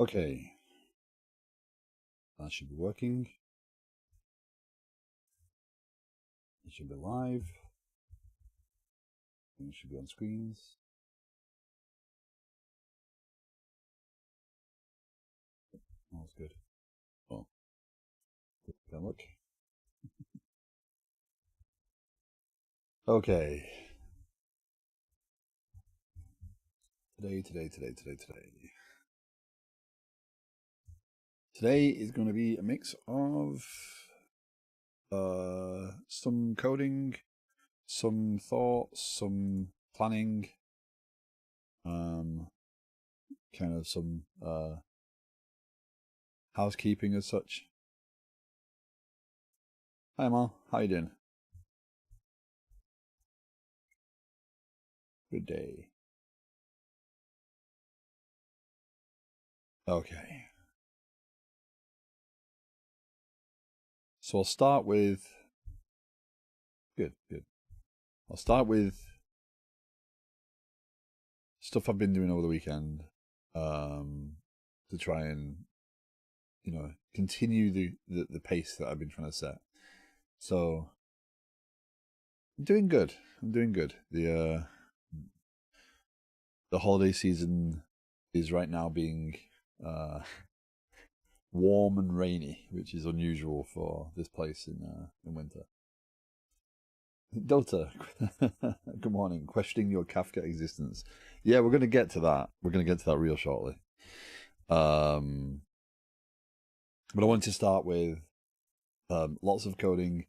Okay, that should be working. It should be live. It should be on screens. Oh, that's good. Oh, can look. Okay. Today is going to be a mix of some coding, some thoughts, some planning, kind of some housekeeping as such. Hi Mal, how you doing? Good day. Okay. So I'll start with good. I'll start with stuff I've been doing over the weekend to try and continue the pace that I've been trying to set. So I'm doing good. The holiday season is right now being warm and rainy, which is unusual for this place in winter. Dota, good morning. Questioning your Kafka existence. Yeah, we're going to get to that. We're going to get to that real shortly. But I want to start with lots of coding.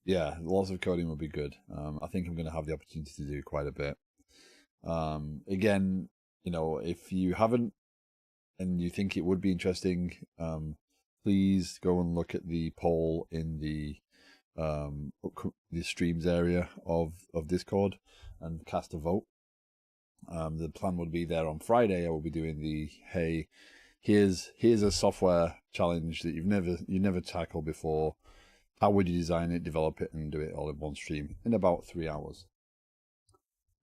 Yeah, lots of coding would be good. I think I'm going to have the opportunity to do quite a bit. Again, if you haven't and you think it would be interesting, please go and look at the poll in the streams area of Discord and cast a vote. The plan would be there on Friday. I will be doing the hey, here's a software challenge that you've never tackled before. How would you design it, develop it, and do it all in one stream in about 3 hours?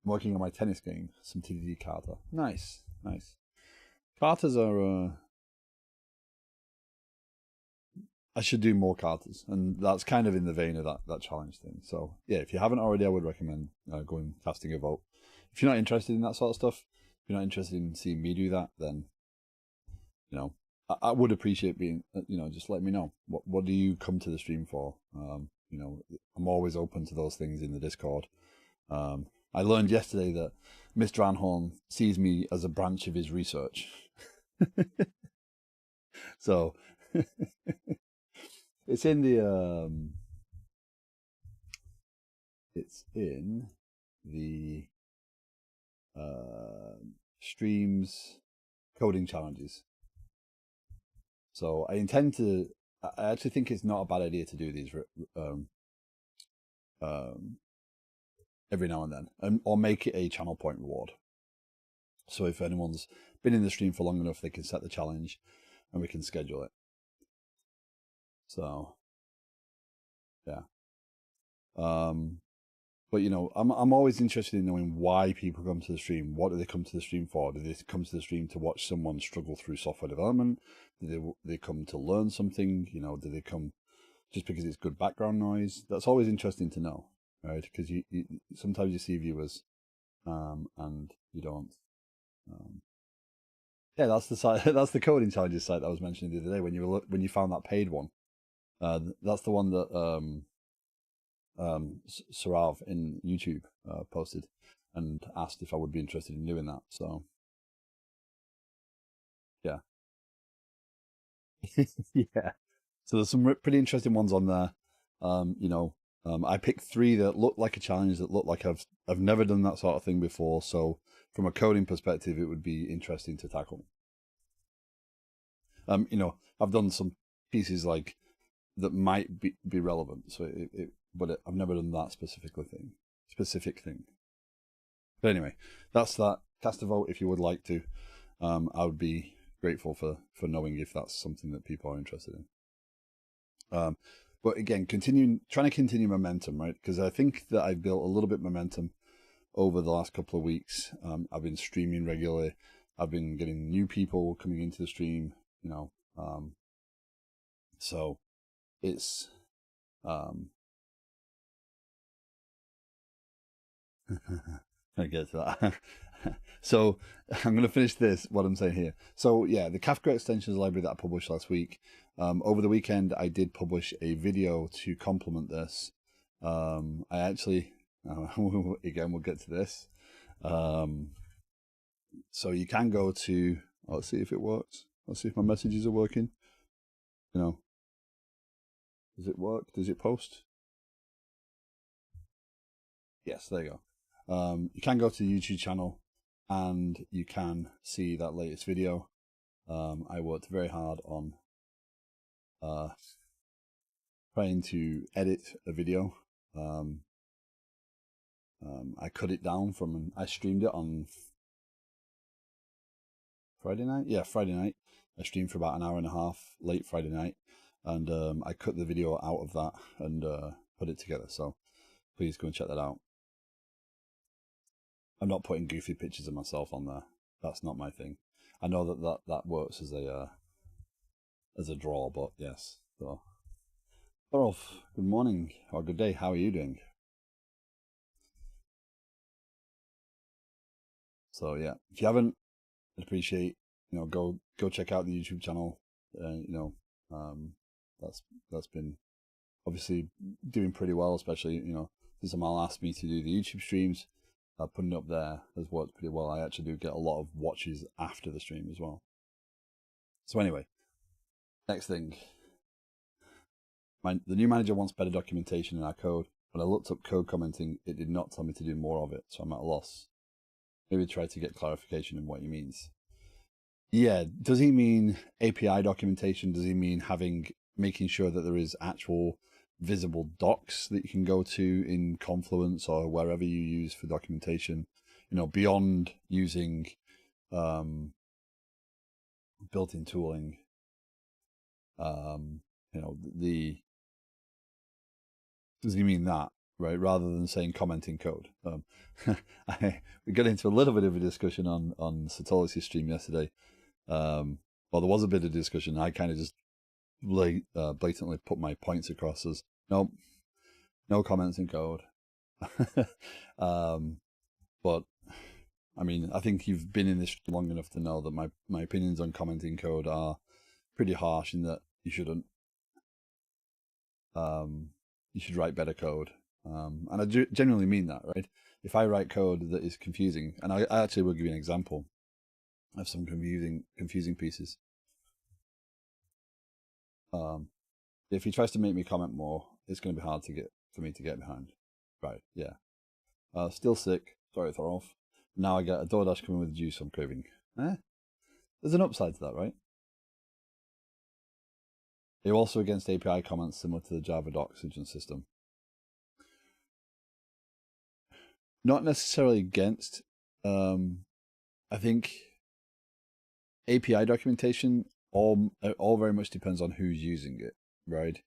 I'm working on my tennis game, some TDD kata. Nice. Katas are. I should do more katas, and that's kind of in the vein of that challenge thing. So yeah, if you haven't already, I would recommend going casting a vote. If you're not interested in that sort of stuff, if you're not interested in seeing me do that, then I would appreciate being just let me know what do you come to the stream for. I'm always open to those things in the Discord. I learned yesterday that Mr. Anhorn sees me as a branch of his research. So it's in the streams coding challenges. So I actually think it's not a bad idea to do these every now and then, or make it a channel point reward. So if anyone's been in the stream for long enough, they can set the challenge and we can schedule it. So yeah. But I'm always interested in knowing why people come to the stream. What do they come to the stream for? Do they come to the stream to watch someone struggle through software development? Do they come to learn something? Do they come just because it's good background noise? That's always interesting to know, right? Because you sometimes you see viewers, and you don't. Yeah, that's the site. That's the coding challenges site that I was mentioning the other day when you found that paid one. That's the one that Sarav in YouTube posted and asked if I would be interested in doing that. So yeah. Yeah. So there's some pretty interesting ones on there. I picked 3 that look like a challenge, that look like I've never done that sort of thing before. So from a coding perspective, it would be interesting to tackle. I've done some pieces like that might be relevant. So but I've never done that specific thing. But anyway, that's that. Cast a vote if you would like to. I would be grateful for knowing if that's something that people are interested in. But again, trying to continue momentum, right? Because I think that I've built a little bit of momentum over the last couple of weeks. I've been streaming regularly. I've been getting new people coming into the stream, so it's I get to that. So I'm going to finish what I'm saying here. So yeah, the Kafka extensions library that I published last week. Over the weekend, I did publish a video to complement this. I actually, again, we'll get to this. So you can go to, let's see if it works. Let's see if my messages are working. Does it work? Does it post? Yes, there you go. You can go to the YouTube channel and you can see that latest video. I worked very hard on trying to edit a video. I cut it down I streamed it on Friday night. Yeah, Friday night. I streamed for about an hour and a half late Friday night, and I cut the video out of that and put it together. So please go and check that out. I'm not putting goofy pictures of myself on there. That's not my thing. I know that works as a draw, but yes. So, Thorolf, good morning or good day. How are you doing? So yeah, if you haven't, I'd appreciate go check out the YouTube channel. That's been obviously doing pretty well, especially since Amal asked me to do the YouTube streams. Putting it up there has worked pretty well. I actually do get a lot of watches after the stream as well. So anyway, next thing. The new manager wants better documentation in our code. When I looked up code commenting, it did not tell me to do more of it, so I'm at a loss. Maybe try to get clarification in what he means. Yeah, does he mean API documentation? Does he mean making sure that there is actual visible docs that you can go to in Confluence or wherever you use for documentation, beyond using built-in tooling, does he mean that, right? Rather than saying commenting code. We got into a little bit of a discussion on Satolis' stream yesterday. Well, there was a bit of discussion. I kind of just blatantly put my points across as, nope, no comments in code. But I mean, I think you've been in this long enough to know that my opinions on commenting code are pretty harsh in that you shouldn't. You should write better code. And I genuinely mean that, right? If I write code that is confusing, and I actually will give you an example of some confusing pieces. If he tries to make me comment more, it's going to be hard for me to get behind. Right, yeah. Still sick. Sorry, Thorolf. Now I get a DoorDash coming with juice I'm craving. There's an upside to that, right? They're also against API comments similar to the Java Oxygen system. Not necessarily against. I think API documentation all very much depends on who's using it, right?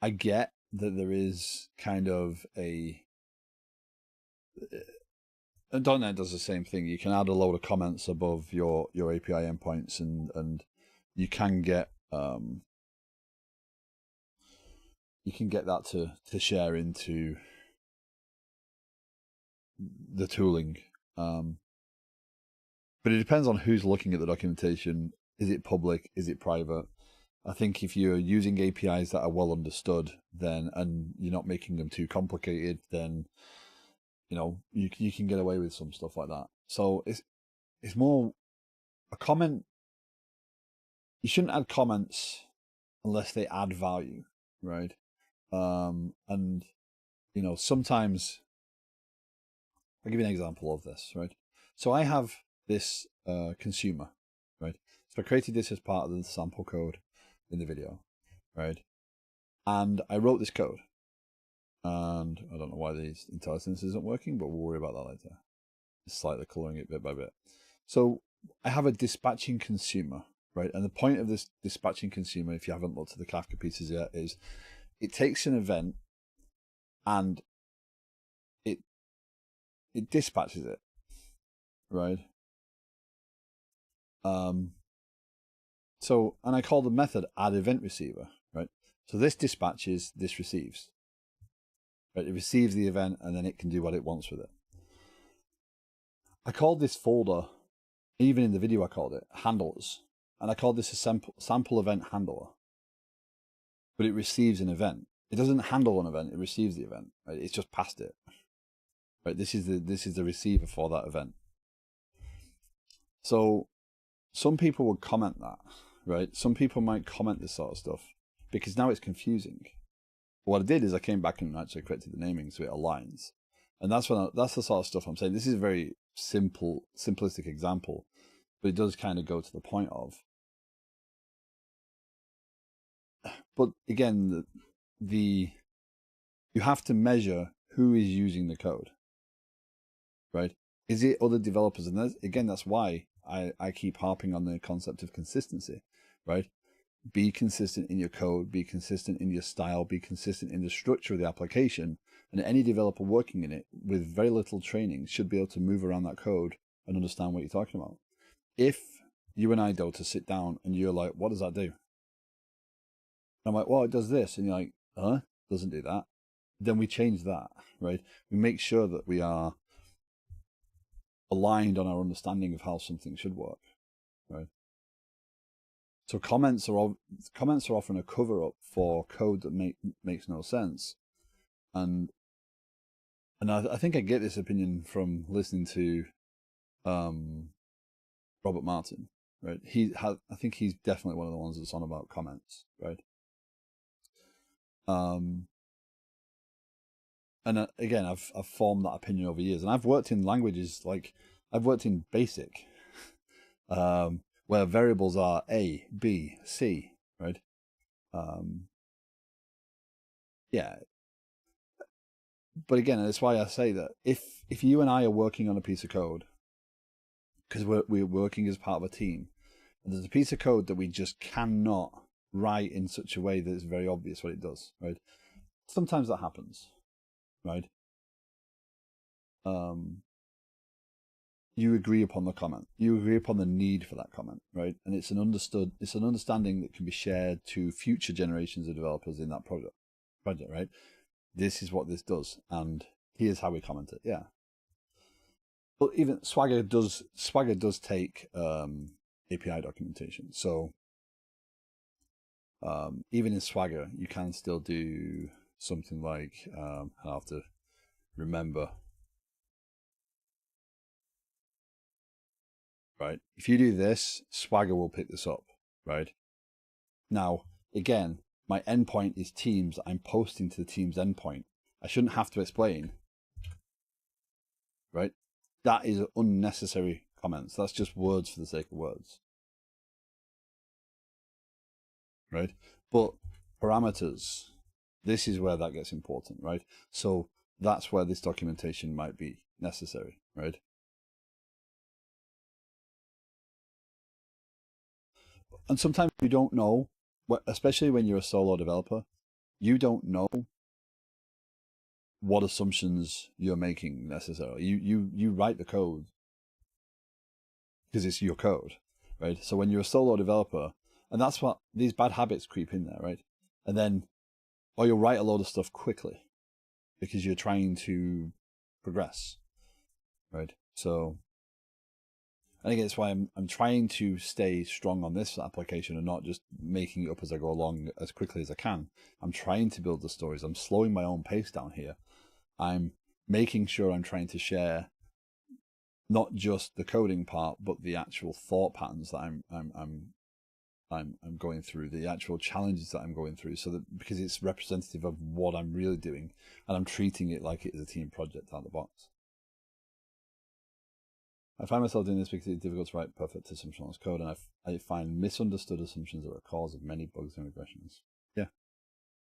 I get that there is kind of and .NET does the same thing. You can add a load of comments above your API endpoints, and you can get that to share into the tooling. But it depends on who's looking at the documentation. Is it public? Is it private? I think if you're using APIs that are well understood, and you're not making them too complicated, then you can get away with some stuff like that. So it's more a comment. You shouldn't add comments unless they add value, right? And sometimes I'll give you an example of this, right? So I have this consumer, right? So I created this as part of the sample code in the video, right? And I wrote this code. And I don't know why the IntelliSense isn't working, but we'll worry about that later. slightly coloring it bit by bit. So I have a dispatching consumer, right? And the point of this dispatching consumer, if you haven't looked at the Kafka pieces yet, is it takes an event and it dispatches it, right? So, and I call the method add event receiver, right? So this dispatches, this receives. Right? It receives the event and then it can do what it wants with it. I called this folder, even in the video I called it, handlers. And I called this a sample event handler. But it receives an event. It doesn't handle an event, it receives the event. Right? It's just passed it. Right? This is the receiver for that event. So some people would comment that, right? Some people might comment this sort of stuff because now it's confusing. What I did is I came back and actually corrected the naming so it aligns. And that's the sort of stuff I'm saying. This is a very simplistic example, but it does kind of go to the point of. But again, you have to measure who is using the code, right? Is it other developers? And that's why I keep harping on the concept of consistency, right? Be consistent in your code, be consistent in your style, be consistent in the structure of the application. And any developer working in it with very little training should be able to move around that code and understand what you're talking about. If you and I go to sit down and you're like, what does that do? And I'm like, well, it does this. And you're like, doesn't do that. Then we change that, right? We make sure that we are aligned on our understanding of how something should work, right? So comments are often a cover up for code that makes no sense, and I think I get this opinion from listening to Robert Martin, right? I think he's definitely one of the ones that's on about comments, right? And again, I've formed that opinion over years, and I've worked in languages like I've worked in BASIC. Where variables are A, B, C, right? Yeah. But again, that's why I say that if you and I are working on a piece of code, because we're working as part of a team, and there's a piece of code that we just cannot write in such a way that it's very obvious what it does, right? Sometimes that happens, right? You agree upon the comment. You agree upon the need for that comment, right? And it's an understanding that can be shared to future generations of developers in that project, right? This is what this does, and here's how we comment it. Yeah. But even Swagger does take API documentation. So even in Swagger, you can still do something like I have to remember. Right. If you do this, Swagger will pick this up, right? Now, again, my endpoint is Teams. I'm posting to the Teams endpoint. I shouldn't have to explain, right? That is unnecessary comments. That's just words for the sake of words, right? But parameters, this is where that gets important, right? So that's where this documentation might be necessary, right? And sometimes you don't know, especially when you're a solo developer, you don't know what assumptions you're making necessarily. You write the code because it's your code, right? So when you're a solo developer, and that's what these bad habits creep in there, right? And then, or you'll write a load of stuff quickly because you're trying to progress, right? So, and again, it's why I'm trying to stay strong on this application and not just making it up as I go along as quickly as I can. I'm trying to build the stories. I'm slowing my own pace down here. I'm making sure I'm trying to share not just the coding part, but the actual thought patterns that I'm going through, the actual challenges that I'm going through, so that because it's representative of what I'm really doing, and I'm treating it like it is a team project out of the box. I find myself doing this because it's difficult to write perfect assumptionless code, and I find misunderstood assumptions are a cause of many bugs and regressions. Yeah.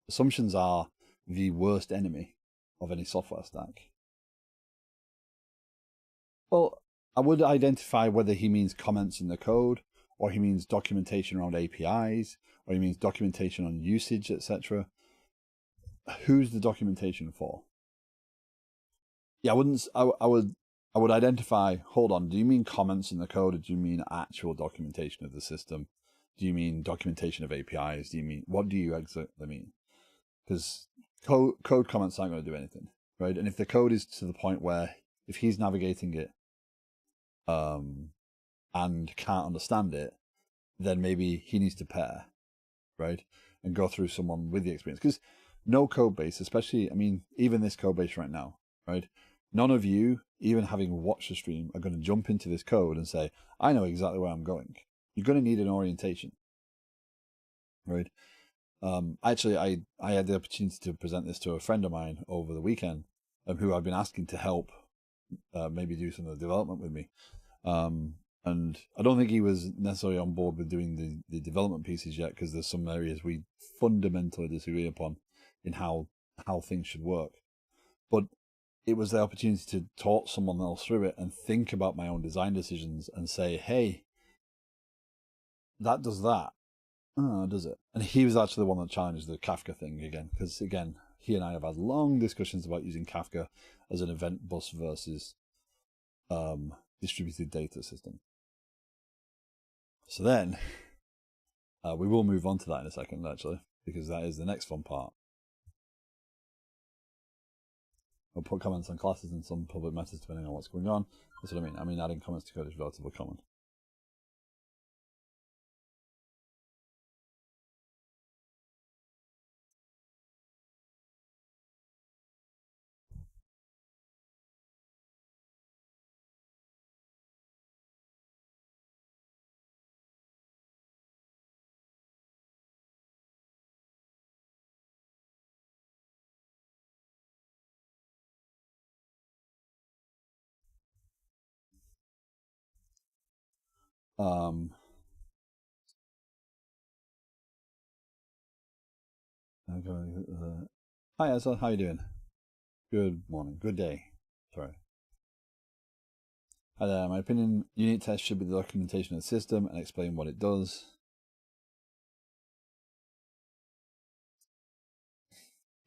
Assumptions are the worst enemy of any software stack. Well, I would identify whether he means comments in the code, or he means documentation around APIs, or he means documentation on usage, etc. Who's the documentation for? Yeah, I wouldn't. I would identify. Hold on. Do you mean comments in the code, or do you mean actual documentation of the system? Do you mean documentation of APIs? Do you mean what do you exactly mean? Because code comments aren't going to do anything, right? And if the code is to the point where if he's navigating it, and can't understand it, then maybe he needs to pair, right? And go through someone with the experience. Because no code base, especially, I mean, even this code base right now, right? None of you, even having watched the stream, are going to jump into this code and say, I know exactly where I'm going. You're going to need an orientation, right? Actually, I had the opportunity to present this to a friend of mine over the weekend, who I've been asking to help maybe do some of the development with me. And I don't think he was necessarily on board with doing the development pieces yet, because there's some areas we fundamentally disagree upon in how things should work. But it was the opportunity to talk someone else through it and think about my own design decisions and say, hey, that does that. Oh, does it? And he was actually the one that challenged the Kafka thing again, because again, he and I have had long discussions about using Kafka as an event bus versus distributed data system. So then we will move on to that in a second, actually, because that is the next fun part. I'll put comments on classes and some public methods depending on what's going on. That's what I mean. I mean, adding comments to code is relatively common. Hi, Ezra. How you doing? Good morning. Good day. Sorry. Hi there. My opinion, unit tests should be the documentation of the system and explain what it does.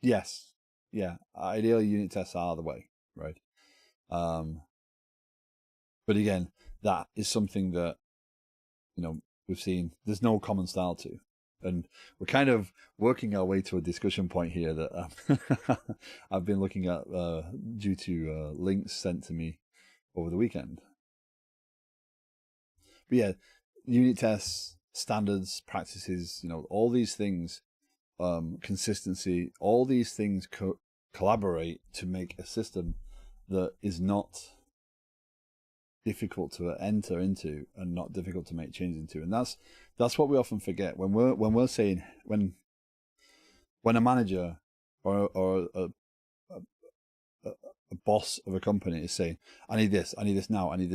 Yes. Yeah. Ideally, unit tests are the way, right? But again, that is something that, we've seen there's no common style to. And we're kind of working our way to a discussion point here that I've been looking at due to links sent to me over the weekend. But yeah, unit tests, standards, practices, all these things, consistency, all these things collaborate to make a system that is not difficult to enter into and not difficult to make changes into. And that's what we often forget when we're saying when a manager or a boss of a company is saying, I need this now, and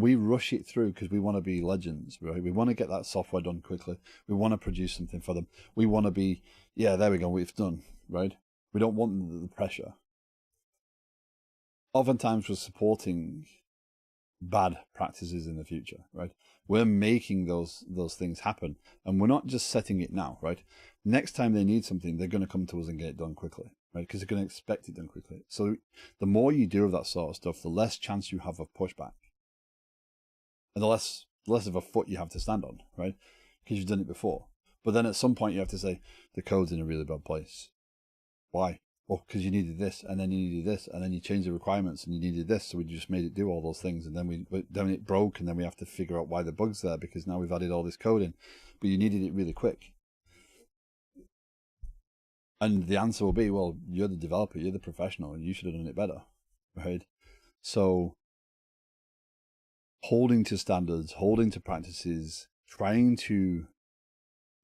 we rush it through because we want to be legends, right? We want to get that software done quickly. We want to produce something for them. We want to be, yeah, there we go, we've done, right? We don't want the pressure. Oftentimes we're supporting bad practices in the future, right? We're making those things happen, and we're not just setting it now, right? Next time they need something, they're going to come to us and get it done quickly, right? Because they're going to expect it done quickly. So the more you do of that sort of stuff, the less chance you have of pushback, and the less of a foot you have to stand on, right? Because you've done it before. But then at some point you have to say the code's in a really bad place. Why? Well, because you needed this, and then you needed this, and then you changed the requirements, and you needed this, so we just made it do all those things, and then it broke, and then we have to figure out why the bug's there, because now we've added all this code in, but you needed it really quick. And the answer will be, well, you're the developer, you're the professional, and you should have done it better, right? So holding to standards, holding to practices, trying to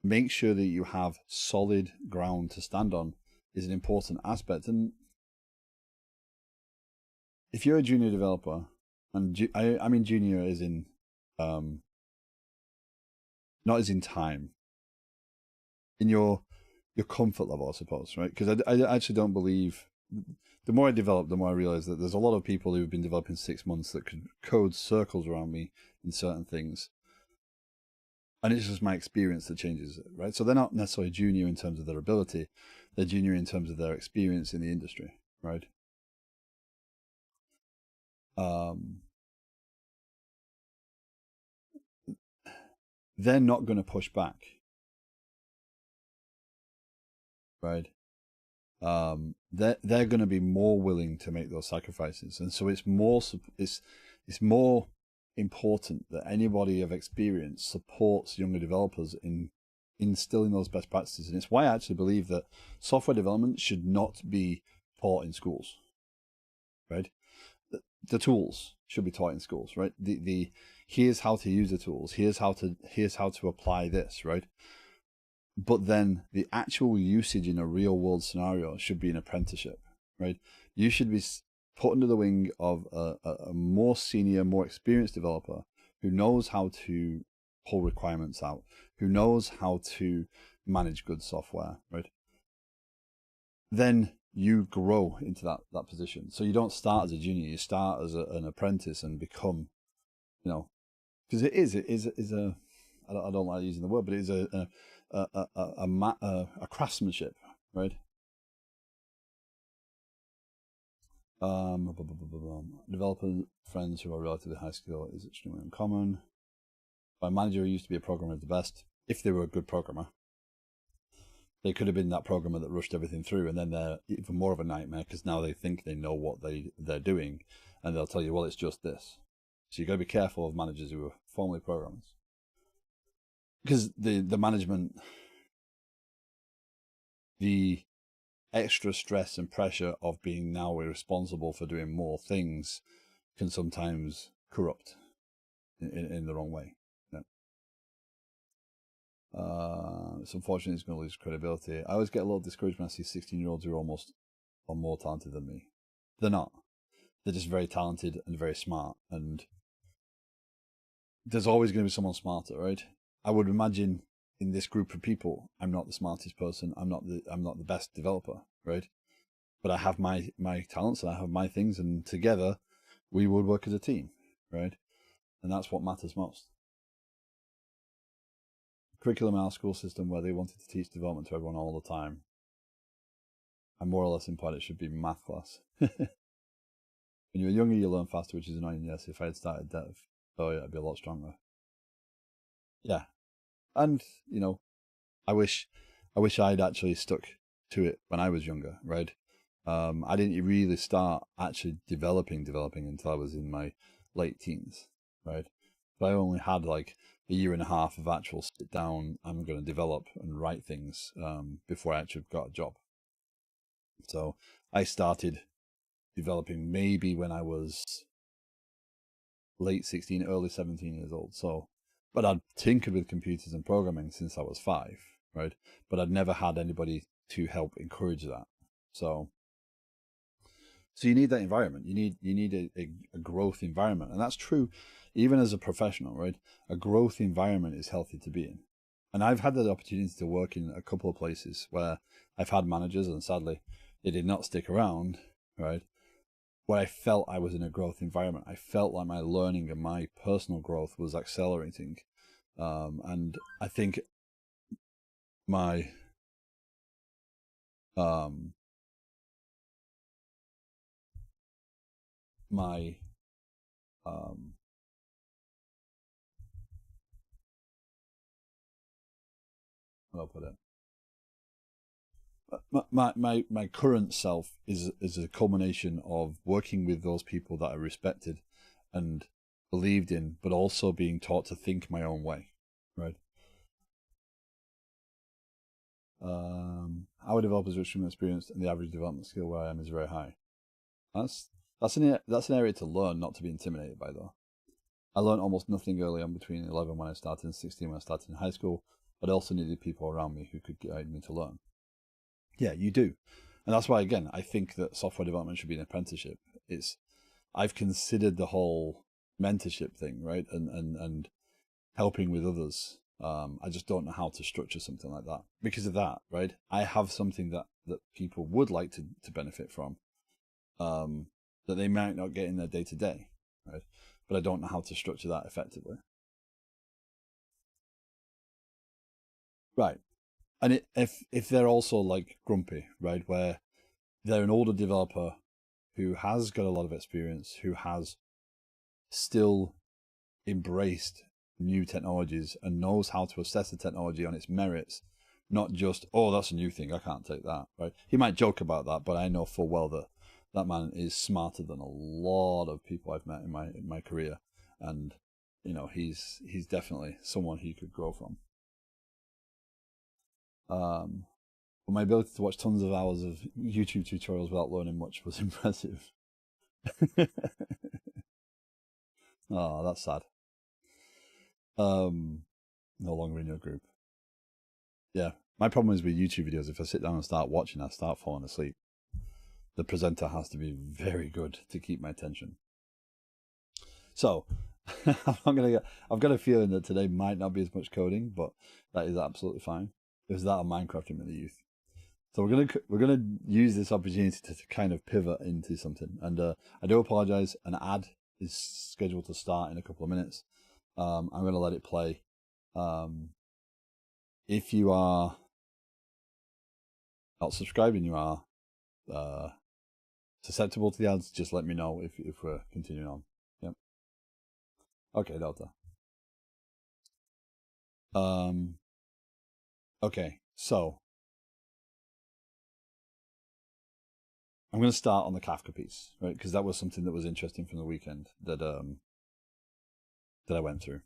make sure that you have solid ground to stand on is an important aspect. And if you're a junior developer, and I mean junior is in, not as in time, in your comfort level, I suppose, right? Because I actually don't believe the more I develop, the more I realize that there's a lot of people who've been developing 6 months that could code circles around me in certain things. And it's just my experience that changes it, right? So they're not necessarily junior in terms of their ability. They're junior in terms of their experience in the industry, right? They're not going to push back, right? They're going to be more willing to make those sacrifices, and so it's more important that anybody of experience supports younger developers in instilling those best practices. And it's why I actually believe that software development should not be taught in schools, right? The tools should be taught in schools, right? The here's how to use the tools, here's how to apply this, right? But then the actual usage in a real world scenario should be an apprenticeship, right? You should be put under the wing of a more senior, more experienced developer who knows how to pull requirements out, who knows how to manage good software, right? Then you grow into that position. So you don't start as a junior, you start as an apprentice and become, because it is a, I don't like using the word, but it is a craftsmanship, right? Developer friends who are relatively high skill is extremely uncommon. My manager who used to be a programmer is the best. If they were a good programmer, they could have been that programmer that rushed everything through, and then they're even more of a nightmare because now they think they know what they're doing, and they'll tell you, well, it's just this. So you got to be careful of managers who are formerly programmers, because the management, the extra stress and pressure of being now responsible for doing more things can sometimes corrupt in the wrong way. It's unfortunate he's going to lose credibility. I always get a little discouraged when I see 16-year-olds who are more talented than me. They're not. They're just very talented and very smart. And there's always going to be someone smarter, right? I would imagine in this group of people, I'm not the smartest person. I'm not the best developer, right? But I have my talents and I have my things, and together we would work as a team, right? And that's what matters most. Curriculum in our school system where they wanted to teach development to everyone all the time. I'm more or less implied it should be math class. When you're younger, you learn faster, which is annoying. Yes, if I had started dev, oh yeah, I'd be a lot stronger. Yeah, and I wish I'd actually stuck to it when I was younger, right? I didn't really start actually developing until I was in my late teens, right? But I only had like a year and a half of actual sit down, I'm going to develop and write things before I actually got a job. So I started developing maybe when I was late 16, early 17 years old. So, but I'd tinkered with computers and programming since I was 5, right? But I'd never had anybody to help encourage that. So you need that environment. You need a growth environment, and that's true even as a professional, right? A growth environment is healthy to be in. And I've had the opportunity to work in a couple of places where I've had managers, and sadly, they did not stick around, right? Where I felt I was in a growth environment. I felt like my learning and my personal growth was accelerating. And I think my I'll put it. My current self is a culmination of working with those people that I respected and believed in, but also being taught to think my own way, right? Our developers are extremely experienced, and the average development skill where I am is very high. That's an area to learn, not to be intimidated by, though. I learned almost nothing early on between 11 when I started and 16 when I started in high school, but I also needed people around me who could guide me to learn. Yeah, you do. And that's why, again, I think that software development should be an apprenticeship. I've considered the whole mentorship thing, right? And helping with others I just don't know how to structure something like that because of that, right? I have something that people would like to benefit from, that they might not get in their day to day, right? But I don't know how to structure that effectively. Right. And if they're also like grumpy, right, where they're an older developer who has got a lot of experience, who has still embraced new technologies and knows how to assess the technology on its merits, not just, oh, that's a new thing, I can't take that, right? He might joke about that, but I know full well that that man is smarter than a lot of people I've met in my career, and he's definitely someone he could grow from. But my ability to watch tons of hours of YouTube tutorials without learning much was impressive. Oh, that's sad. No longer in your group. Yeah, my problem is with YouTube videos. If I sit down and start watching, I start falling asleep. The presenter has to be very good to keep my attention. So, I've got a feeling that today might not be as much coding, but that is absolutely fine. It was that of Minecraft in the youth. So we're gonna use this opportunity to kind of pivot into something. And I do apologize. An ad is scheduled to start in a couple of minutes. I'm gonna let it play. If you are not subscribed and you are susceptible to the ads, just let me know if we're continuing on. Yep. Okay, Delta. Okay, so I'm going to start on the Kafka piece, right? Because that was something that was interesting from the weekend that I went through.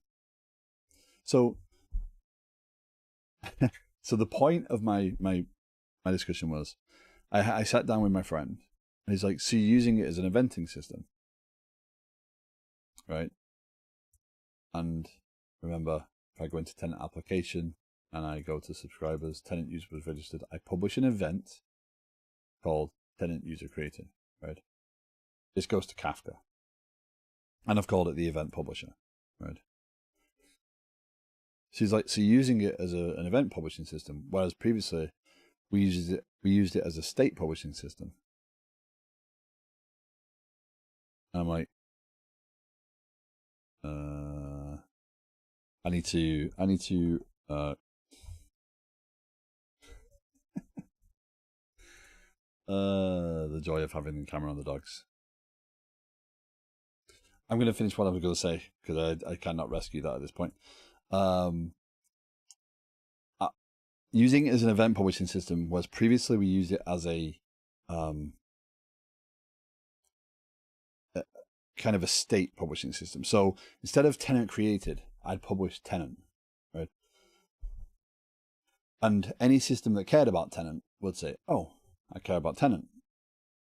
So, so the point of my discussion was, I sat down with my friend, and he's like, "So you're using it as an eventing system, right?" And remember, if I go into tenant application and I go to subscribers, tenant user was registered, I publish an event called tenant user created, right? This goes to Kafka. And I've called it the event publisher, right? She's like, so using it as an event publishing system, whereas previously we used it as a state publishing system. And I'm like, I need to the joy of having the camera on the dogs. I'm going to finish what I was going to say because I cannot rescue that at this point. Using it as an event publishing system was previously we used it as a kind of a state publishing system. So instead of tenant created, I'd publish tenant, right? And any system that cared about tenant would say, oh, I care about tenant.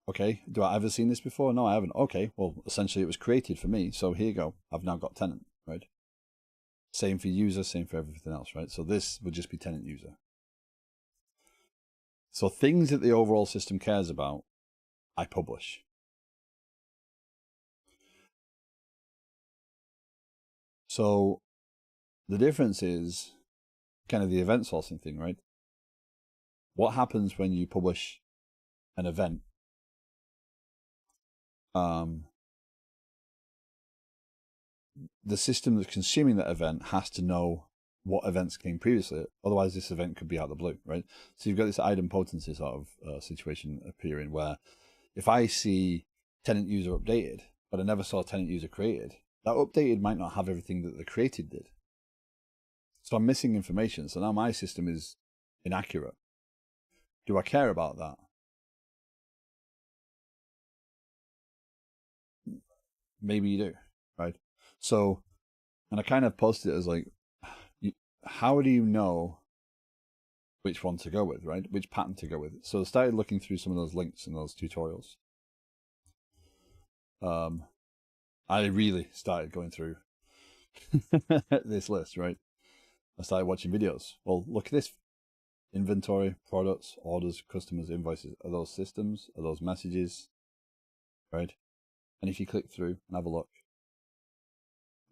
Okay, do I ever seen this before? No, I haven't. Okay, well, essentially it was created for me. So here you go. I've now got tenant, right? Same for user, same for everything else, right? So this would just be tenant user. So things that the overall system cares about, I publish. So the difference is kind of the event sourcing thing, right? What happens when you publish an event? The system that's consuming that event has to know what events came previously. Otherwise, this event could be out of the blue, right? So you've got this idempotency sort of situation appearing where if I see tenant user updated, but I never saw tenant user created, that updated might not have everything that the created did. So I'm missing information. So now my system is inaccurate. Do I care about that? Maybe you do, right? So, and I kind of posted it as like, how do you know which one to go with, right? Which pattern to go with? So I started looking through some of those links and those tutorials. I really started going through this list, right? I started watching videos. Well, look at this. Inventory, products, orders, customers, invoices. Are those systems? Are those messages? Right? And if you click through and have a look,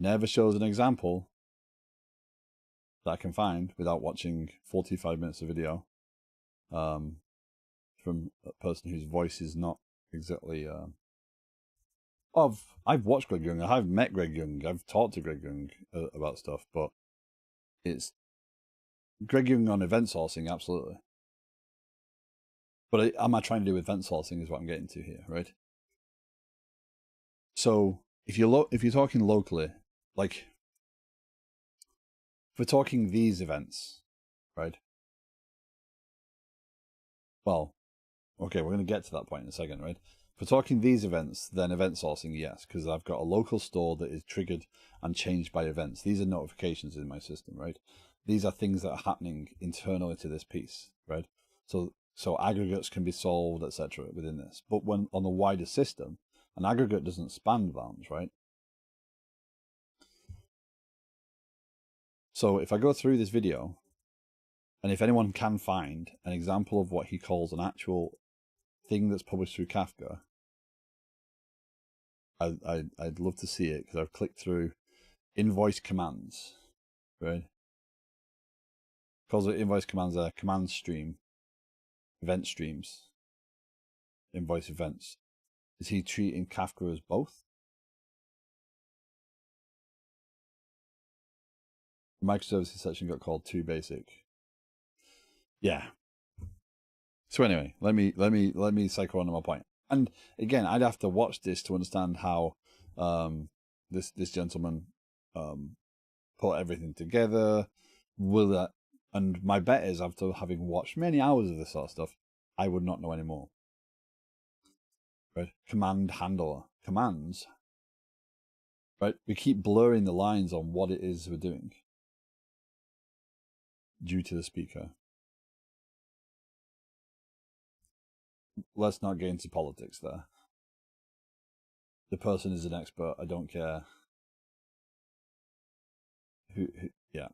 never shows an example that I can find without watching 45 minutes of video from a person whose voice is not exactly. I've watched Greg Young. I've met Greg Young. I've talked to Greg Young about stuff, but it's Greg Young on event sourcing, absolutely. But am I trying to do event sourcing? Is what I'm getting to here, right? So if you're talking locally, like if we're talking these events, right? Well, okay, we're going to get to that point in a second, right? If we're talking these events, then event sourcing, yes, because I've got a local store that is triggered and changed by events. These are notifications in my system, right? These are things that are happening internally to this piece, right? So aggregates can be solved, etc. within this. But when on the wider system, an aggregate doesn't span bounds, right? So if I go through this video, and if anyone can find an example of what he calls an actual thing that's published through Kafka, I'd love to see it, because I've clicked through invoice commands, right? Calls it invoice commands, command stream, event streams, invoice events. Is he treating Kafka as both? The microservices section got called too basic. Yeah. So anyway, let me cycle on to my point. And again, I'd have to watch this to understand how this gentleman put everything together. Will that? And my bet is, after having watched many hours of this sort of stuff, I would not know anymore. Right? Command handler commands. Right? We keep blurring the lines on what it is we're doing due to the speaker. Let's not get into politics there. The person is an expert. I don't care. Who yeah.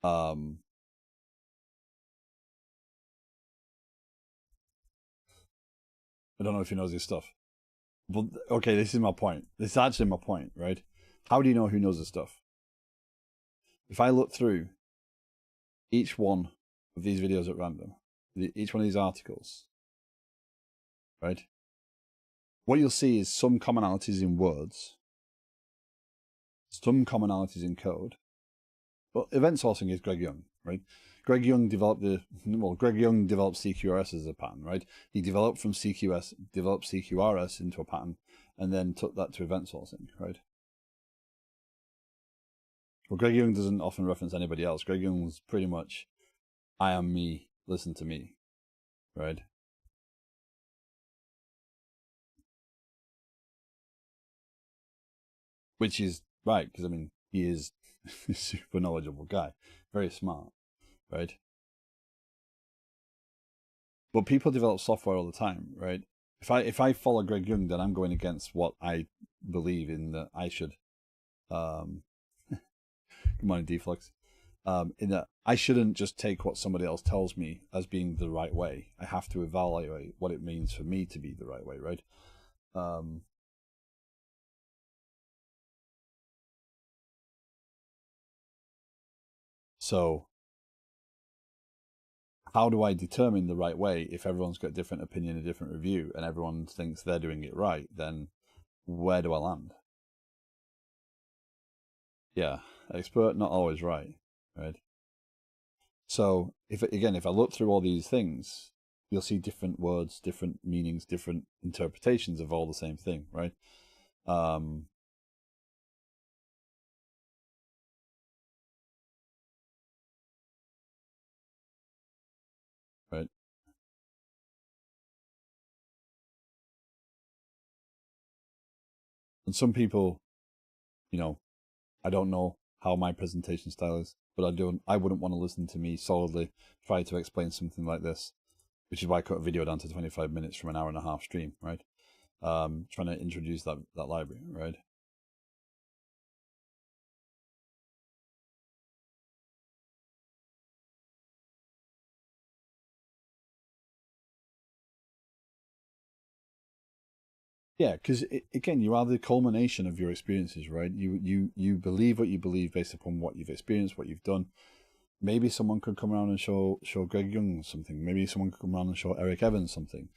I don't know if he knows his stuff. But okay, this is my point. This is actually my point, right? How do you know who knows his stuff? If I look through each one of these videos at random, each one of these articles, right? What you'll see is some commonalities in words, some commonalities in code. But event sourcing is Greg Young, right? Greg Young developed CQRS as a pattern, right? He developed CQRS into a pattern, and then took that to event sourcing, right? Well, Greg Young doesn't often reference anybody else. Greg Young was pretty much, I am me, listen to me, right? Which is right, because I mean, he is a super knowledgeable guy, very smart, right? But people develop software all the time, right? If I follow Greg Young, then I'm going against what I believe in, that I should. Good morning, Deflux. In that I shouldn't just take what somebody else tells me as being the right way. I have to evaluate what it means for me to be the right way, right? So how do I determine the right way if everyone's got a different opinion, a different review, and everyone thinks they're doing it right? Then where do I land? Yeah, expert, not always right, right? So if I look through all these things, you'll see different words, different meanings, different interpretations of all the same thing, right? Right. And some people, you know, I don't know how my presentation style is, but I wouldn't want to listen to me solidly try to explain something like this, which is why I cut a video down to 25 minutes from an hour and a half stream, right? Trying to introduce that library, right? Yeah, because again, you are the culmination of your experiences, right? You believe what you believe based upon what you've experienced, what you've done. Maybe someone could come around and show Greg Young something. Maybe someone could come around and show Eric Evans something,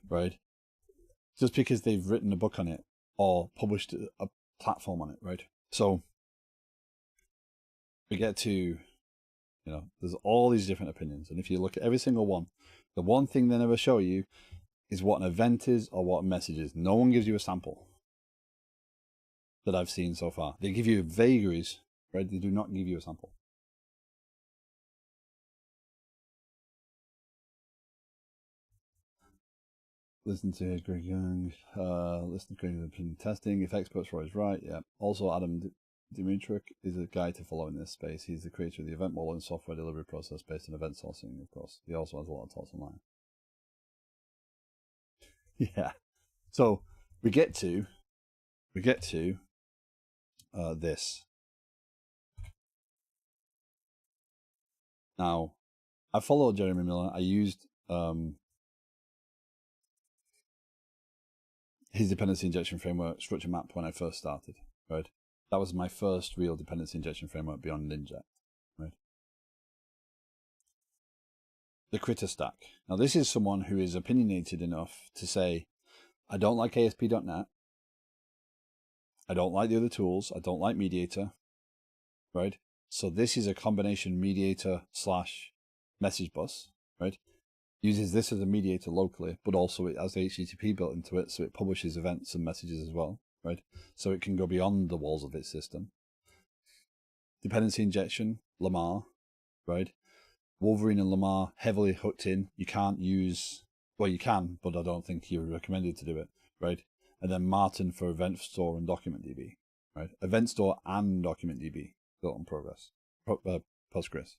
right? Just because they've written a book on it or published a platform on it, right? So we get to, there's all these different opinions, and if you look at every single one, the one thing they never show you is what an event is or what a message is. No one gives you a sample that I've seen so far. They give you vagaries, right? They do not give you a sample. Listen to Greg Young. Listen to Greg Young testing. If experts were always right, yeah. Also, Adam Dimitruk is a guy to follow in this space. He's the creator of the event model and software delivery process based on event sourcing, of course. He also has a lot of talks online. Yeah. So we get to this. Now, I followed Jeremy Miller. I used his dependency injection framework, structure map, when I first started, right? That was my first real dependency injection framework beyond Inject, right? The Critter stack. Now, this is someone who is opinionated enough to say, I don't like ASP.NET. I don't like the other tools. I don't like Mediator, right? So this is a combination Mediator / message bus, right? Uses this as a mediator locally, but also it has HTTP built into it, so it publishes events and messages as well, right? So it can go beyond the walls of its system. Dependency injection, Lamar, right? Wolverine and Lamar heavily hooked in. You can't use, well, you can, but I don't think you're recommended to do it, right? And then Martin for Event Store and DocumentDB, right? Event Store and DocumentDB built on Postgres.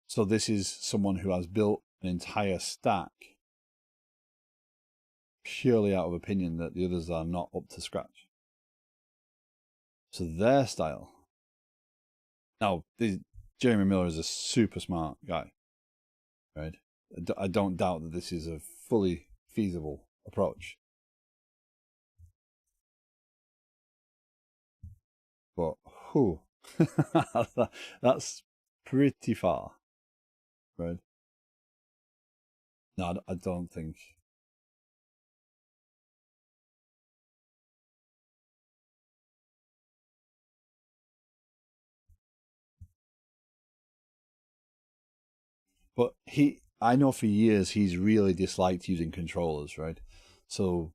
So this is someone who has built an entire stack purely out of opinion that the others are not up to scratch. So their style. Now, Jeremy Miller is a super smart guy, right? I don't doubt that this is a fully feasible approach. But, that's pretty far, right? No, I don't think. But I know for years he's really disliked using controllers, right? So,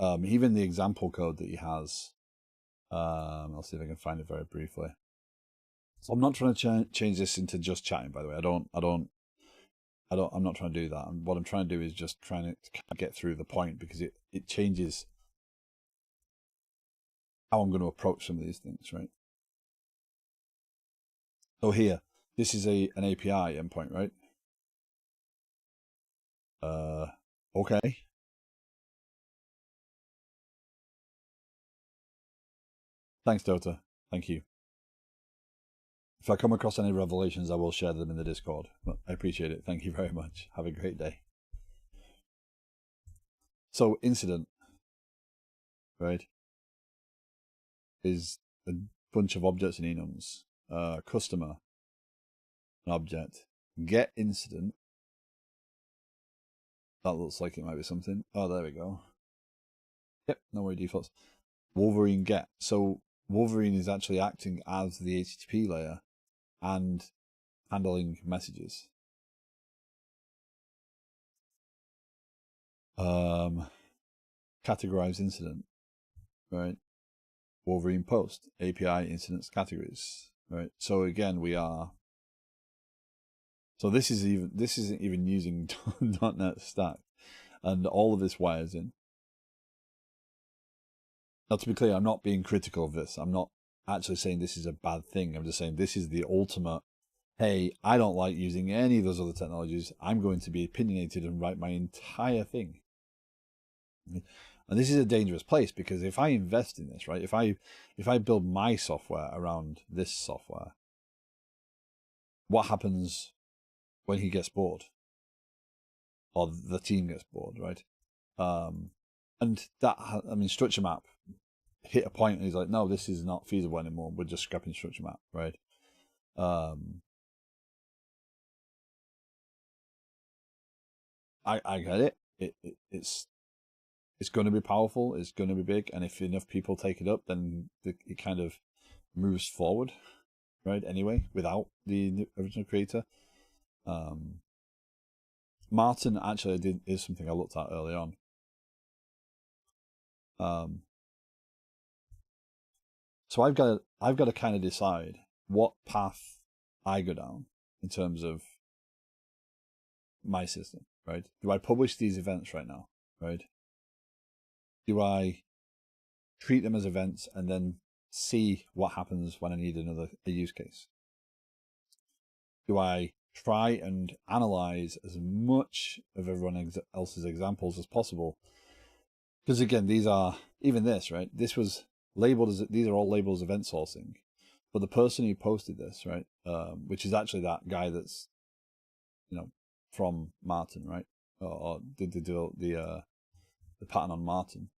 even the example code that he has, I'll see if I can find it very briefly. So I'm not trying to change this into just chatting, by the way. I'm not trying to do that. And what I'm trying to do is just trying to get through the point, because it changes how I'm going to approach some of these things, right? So here, this is an API endpoint, right? Okay. Thanks, Dota. Thank you. If I come across any revelations, I will share them in the Discord. But I appreciate it. Thank you very much. Have a great day. So incident, right, is a bunch of objects and enums. Customer, an object. Get incident. That looks like it might be something. Oh, there we go. Yep, no way defaults. Wolverine get. So Wolverine is actually acting as the HTTP layer and handling messages. Categorize incident, right? Wolverine post, API incidents categories, right? So again, so this isn't even using .NET Stack, and all of this wires in. Now, to be clear, I'm not being critical of this. I'm not actually saying this is a bad thing. I'm just saying this is the ultimate, hey, I don't like using any of those other technologies. I'm going to be opinionated and write my entire thing. And this is a dangerous place, because if I invest in this, right, if I build my software around this software, what happens when he gets bored? or the team gets bored, right? And that, I mean, structure map hit a point and he's like, no, this is not feasible anymore. We're just scrapping structure map, right? I get it. It's going to be powerful. It's going to be big, and if enough people take it up, then it kind of moves forward, right? Anyway, without the original creator. Martin actually is something I looked at early on. So I've got to kind of decide what path I go down in terms of my system, right? Do I publish these events right now, right? Do I treat them as events and then see what happens when I need a use case? Do I try and analyze as much of everyone else's examples as possible? Because again, these are, even this, right? This was labeled as, these are all labeled as event sourcing. But the person who posted this, right, which is actually that guy that's, from Martin, right, or did the pattern on Martin,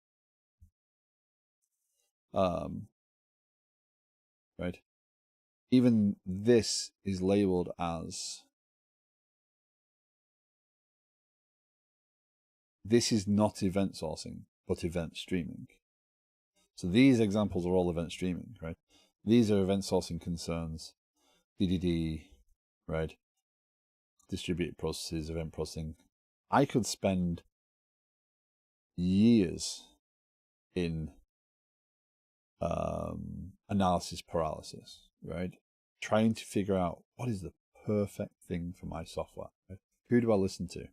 right? Even this is labeled as, this is not event sourcing, but event streaming. So these examples are all event streaming, right? These are event sourcing concerns, DDD, right? Distributed processes, event processing. I could spend years in analysis paralysis, right? Trying to figure out what is the perfect thing for my software. Right? Who do I listen to,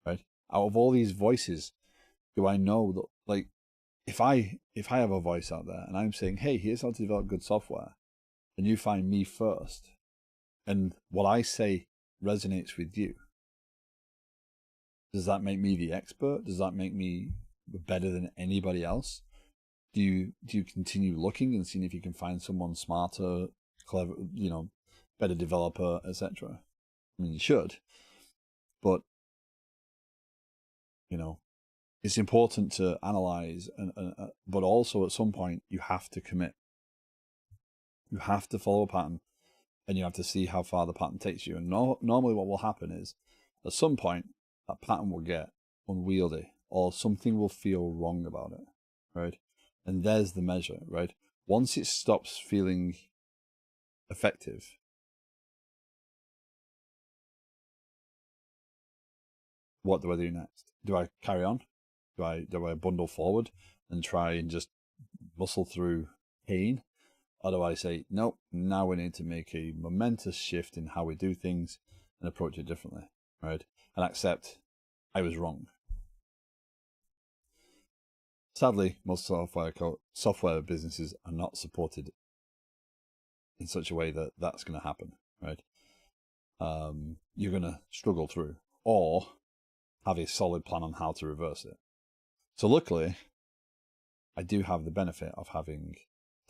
right? Out of all these voices, do I know that, like, if I have a voice out there and I'm saying, hey, here's how to develop good software, and you find me first, and what I say resonates with you, does that make me the expert? Does that make me better than anybody else? Do you continue looking and seeing if you can find someone smarter, clever, better developer, etc.? I mean, you should, but it's important to analyze, but also at some point you have to commit. You have to follow a pattern, and you have to see how far the pattern takes you. And normally what will happen is, at some point, that pattern will get unwieldy, or something will feel wrong about it, right? And there's the measure, right? Once it stops feeling effective, what do I do next? Do I carry on? Do I bundle forward and try and just muscle through pain? Or do I say, nope, now we need to make a momentous shift in how we do things and approach it differently, right? And accept I was wrong. Sadly, most software businesses are not supported in such a way that that's going to happen, right? You're going to struggle through, or have a solid plan on how to reverse it. So luckily, I do have the benefit of having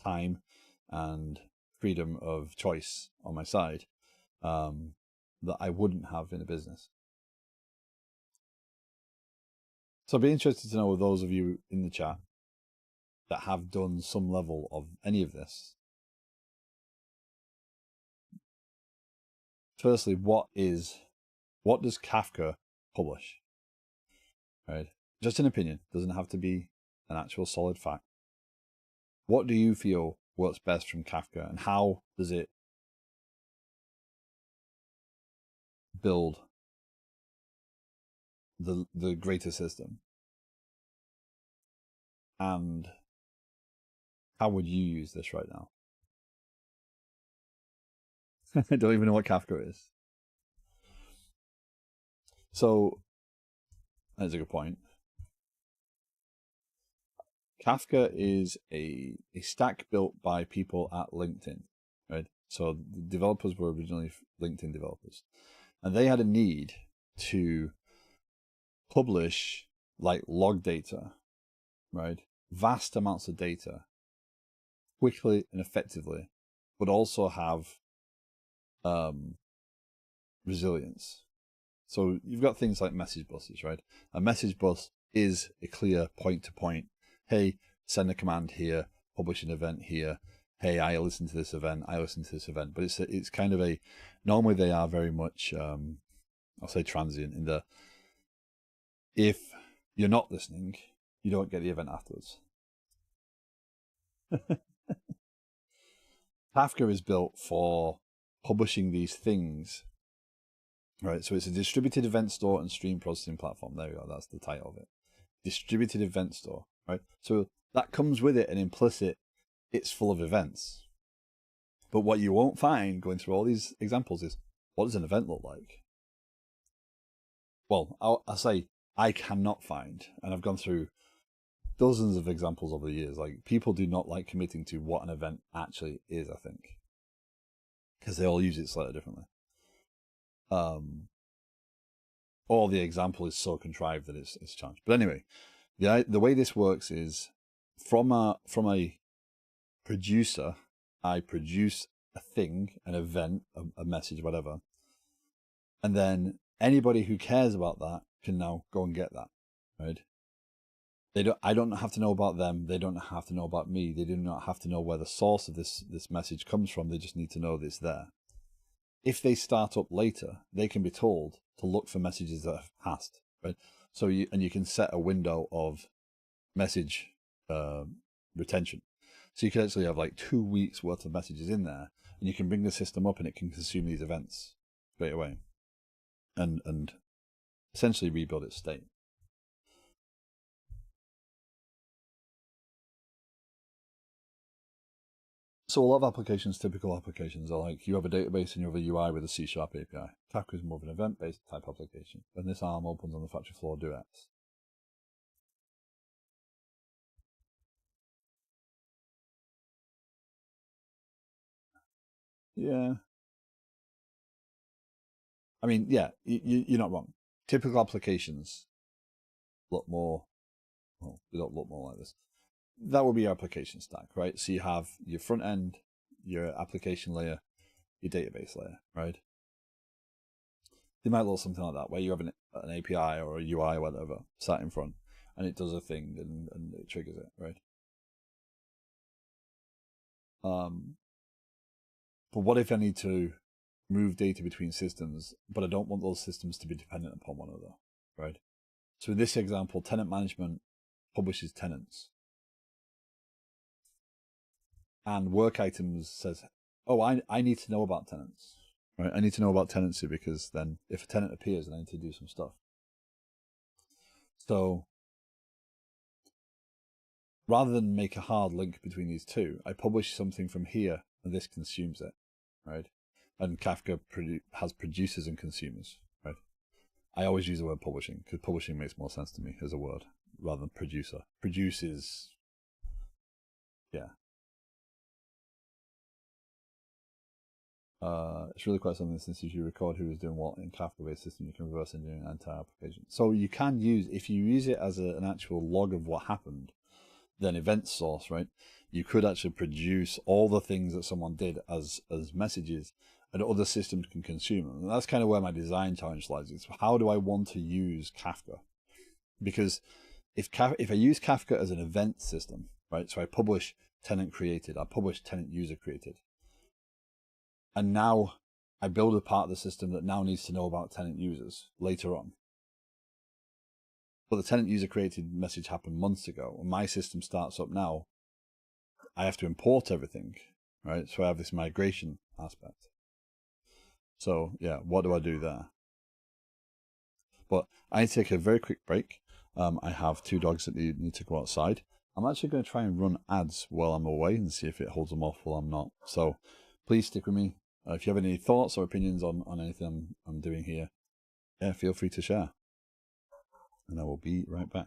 time and freedom of choice on my side that I wouldn't have in a business. So I'd be interested to know, with those of you in the chat that have done some level of any of this, firstly, what does Kafka publish? Right? Just an opinion, doesn't have to be an actual solid fact. What do you feel works best from Kafka, and how does it build the greater system? And how would you use this right now? I don't even know what Kafka is. So that's a good point. Kafka is a stack built by people at LinkedIn, right? So the developers were originally LinkedIn developers, and they had a need to publish like log data, right? Vast amounts of data quickly and effectively, but also have resilience. So you've got things like message buses, right? A message bus is a clear point-to-point. Hey, send a command here, publish an event here. Hey, I listen to this event, I listen to this event. But it's kind of a, normally they are very much, I'll say transient in the, if you're not listening, you don't get the event afterwards. Kafka is built for publishing these things, right? So it's a distributed event store and stream processing platform. There we go. That's the title of it. Distributed event store, right? So that comes with it, an implicit, it's full of events. But what you won't find going through all these examples is, what does an event look like? Well, I'll say I cannot find, and I've gone through dozens of examples over the years. Like, people do not like committing to what an event actually is, I think, because they all use it slightly differently. Or the example is so contrived that it's challenged. But anyway, the way this works is from a producer, I produce a thing, an event, a message, whatever, and then anybody who cares about that can now go and get that, right? I don't have to know about them. They don't have to know about me. They do not have to know where the source of this message comes from. They just need to know that it's there. If they start up later, they can be told to look for messages that have passed, right? So you can set a window of message retention. So you can actually have like 2 weeks worth of messages in there, and you can bring the system up and it can consume these events straight away and essentially rebuild its state. So a lot of applications, typical applications, are like you have a database and you have a UI with a C# API. Kafka is more of an event-based type application. When this ARM opens on the factory floor, do X. Yeah. I mean, yeah, you're not wrong. Typical applications look more, well, they don't look more like this. That would be your application stack, right? So you have your front end, your application layer, your database layer, right? They might look something like that, where you have an API or a UI or whatever sat in front, and it does a thing and it triggers it, right? But what if I need to move data between systems, but I don't want those systems to be dependent upon one another, right? So in this example, tenant management publishes tenants, and work items says, oh, I need to know about tenants, right? I need to know about tenancy because then if a tenant appears, then I need to do some stuff. So rather than make a hard link between these two, I publish something from here and this consumes it, right? And Kafka has producers and consumers, right? I always use the word publishing because publishing makes more sense to me as a word rather than producer. Produce is, yeah. It's really quite something since if you record who is doing what in Kafka-based system, you can reverse engineer an entire application. So you can use, if you use it as an actual log of what happened, then event source, right? You could actually produce all the things that someone did as messages, and other systems can consume them. And that's kind of where my design challenge lies. It's how do I want to use Kafka? Because if I use Kafka as an event system, right? So I publish tenant created, I publish tenant user created, and now I build a part of the system that now needs to know about tenant users later on. But the tenant user created message happened months ago. When my system starts up now, I have to import everything, right? So I have this migration aspect. So yeah, what do I do there? But I take a very quick break. I have 2 dogs that need to go outside. I'm actually going to try and run ads while I'm away and see if it holds them off while I'm not. So please stick with me. If you have any thoughts or opinions on anything I'm doing here, yeah, feel free to share. And I will be right back.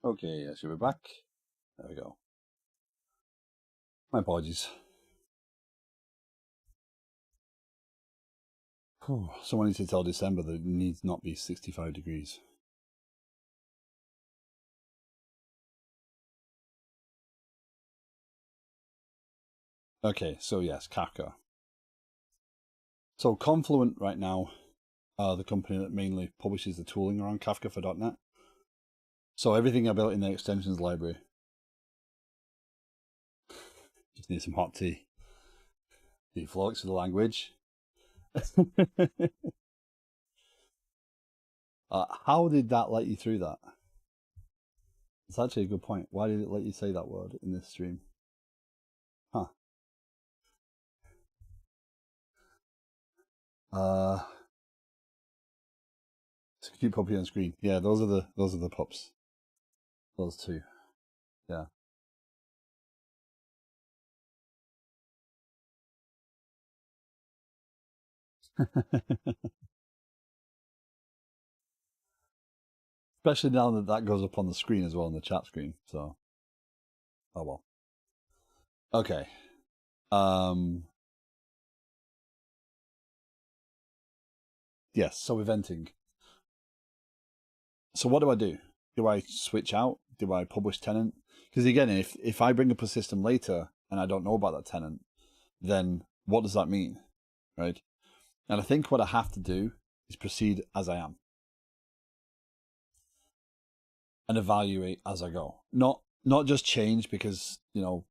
Okay, I should be back. There we go. My apologies. Someone needs to tell December that it needs not be 65 degrees. Okay, so yes, Kafka. So Confluent right now are the company that mainly publishes the tooling around Kafka for .NET. So everything I built in the extensions library. Just need some hot tea. The flux of the language. How did that let you through that? It's actually a good point. Why did it let you say that word in this stream? Huh. It's a cute puppy on screen. Yeah, those are the pups. Those two. Yeah. Especially now that that goes up on the screen as well, on the chat screen. So, oh well. Okay. Yes. So eventing. So what do? Do I switch out? Do I publish tenant? Because again, if I bring up a system later and I don't know about that tenant, then what does that mean, right? And I think what I have to do is proceed as I am and evaluate as I go. Not just change because, you know,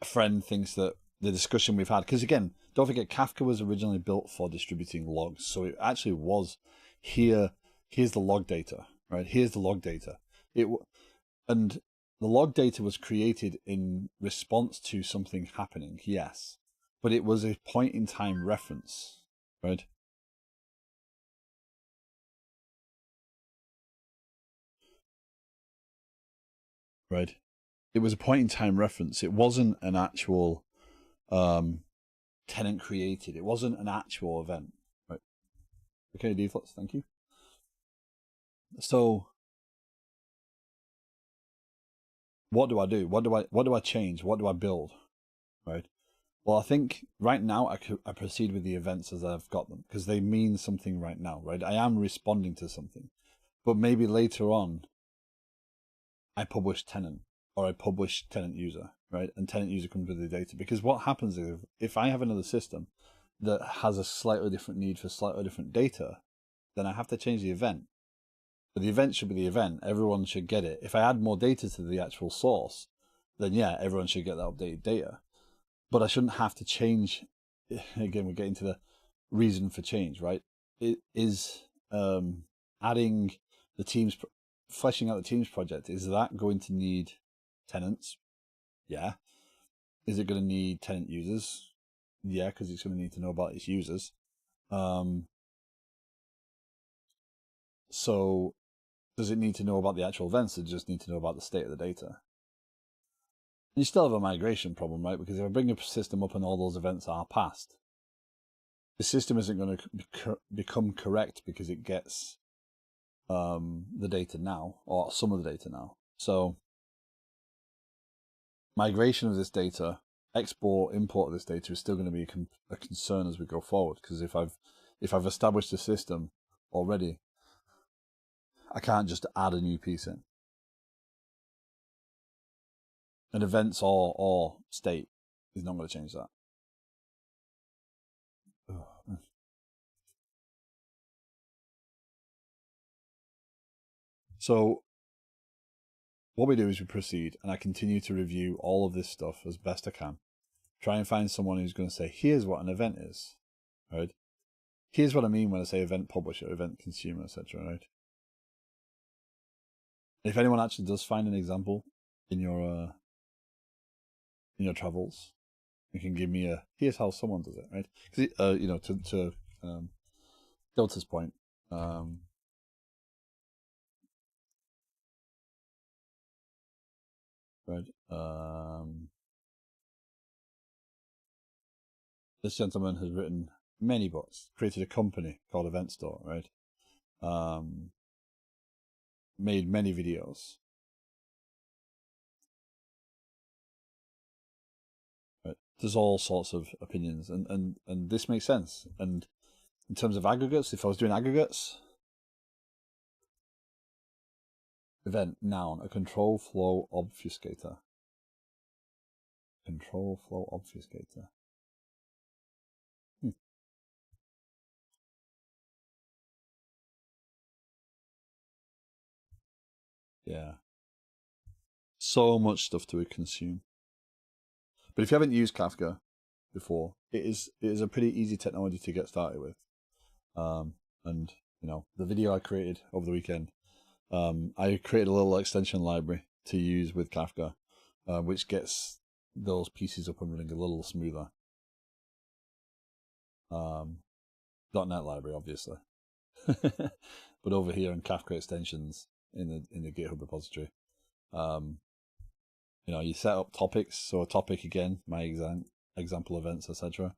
a friend thinks that the discussion we've had, because again, don't forget Kafka was originally built for distributing logs. So it actually was here's the log data, right? Here's the log data. And the log data was created in response to something happening, yes, but it was a point in time reference, right? Right. It was a point in time reference. It wasn't an actual tenant created. It wasn't an actual event. Right. Okay, defaults, thank you. So what do I do? What do I change? What do I build? Right. Well, I think right now I proceed with the events as I've got them because they mean something right now, right? I am responding to something, but maybe later on I publish tenant or I publish tenant user, right? And tenant user comes with the data because what happens is if I have another system that has a slightly different need for slightly different data, then I have to change the event. But the event should be the event. Everyone should get it. If I add more data to the actual source, then yeah, everyone should get that updated data. But I shouldn't have to change. Again, we're getting to the reason for change, right? It is adding the teams, fleshing out the teams project. Is that going to need tenants? Yeah. Is it going to need tenant users? Yeah, because it's going to need to know about its users. So does it need to know about the actual events? Or just need to know about the state of the data? You still have a migration problem, right? Because if I bring a system up and all those events are passed, the system isn't going to become correct because it gets the data now, or some of the data now. So migration of this data, export, import of this data is still going to be a concern as we go forward. Because if I've established a system already, I can't just add a new piece in. And events or state is not going to change that. So what we do is we proceed, and I continue to review all of this stuff as best I can. Try and find someone who's going to say, here's what an event is, right? Here's what I mean when I say event publisher, event consumer, etc., right? If anyone actually does find an example in your travels, you can give me here's how someone does it, right? Because you know, to Delta's point, right? This gentleman has written many books, created a company called Event Store, right? made many videos. Right? There's all sorts of opinions, and this makes sense. And in terms of aggregates, if I was doing aggregates, event, noun, a control flow obfuscator. Control flow obfuscator. Yeah. So much stuff to consume. But if you haven't used Kafka before, it is a pretty easy technology to get started with. And the video I created over the weekend, I created a little extension library to use with Kafka, which gets those pieces up and running a little smoother. .NET library, obviously, but over here in Kafka extensions in the GitHub repository, you set up topics. So a topic, again, my example events, etc.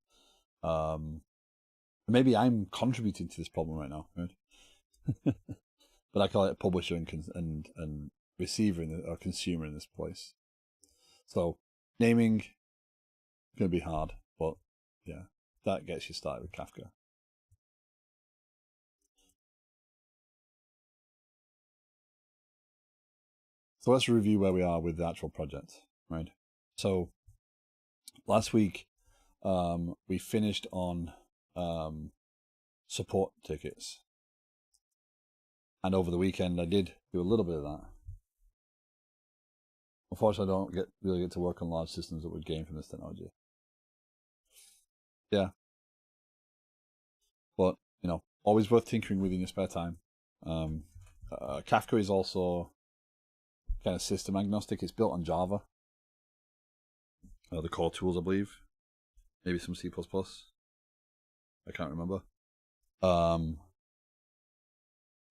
Maybe I'm contributing to this problem right now, right? But I call it a publisher and receiver or consumer in this place. So naming is going to be hard, but yeah, that gets you started with Kafka. So let's review where we are with the actual project, right? So last week we finished on support tickets, and over the weekend I did do a little bit of that. Unfortunately, I don't really get to work on large systems that would gain from this technology. Yeah, but always worth tinkering with in your spare time. Kafka is also kind of system agnostic. It's built on Java. The core tools, I believe, maybe some C++. I can't remember. But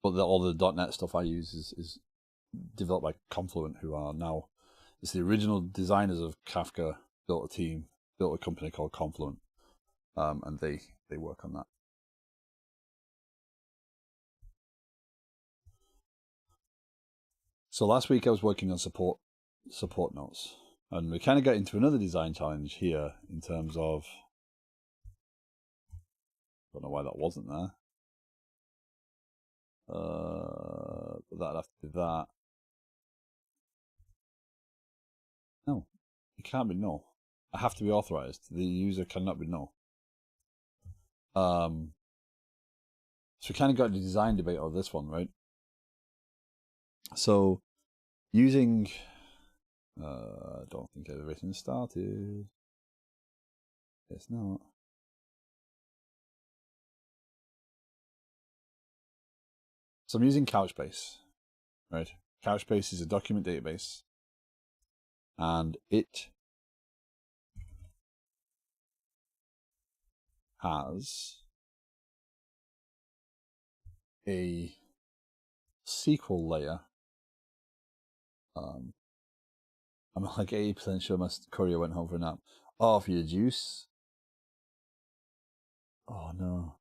all the .NET stuff I use is developed by Confluent, who are now, it's the original designers of Kafka built a company called Confluent, and they work on that. So last week I was working on support notes, and we kind of got into another design challenge here in terms of, I don't know why that wasn't there. That'd have to be that. No, it can't be no. I have to be authorized. The user cannot be no. So we kind of got the design debate on this one, right? So using, I don't think everything started. It's not. So I'm using Couchbase, right? Couchbase is a document database, and it has a SQL layer. I'm like 80% sure my courier went home for a nap. Oh, for your juice? Oh no.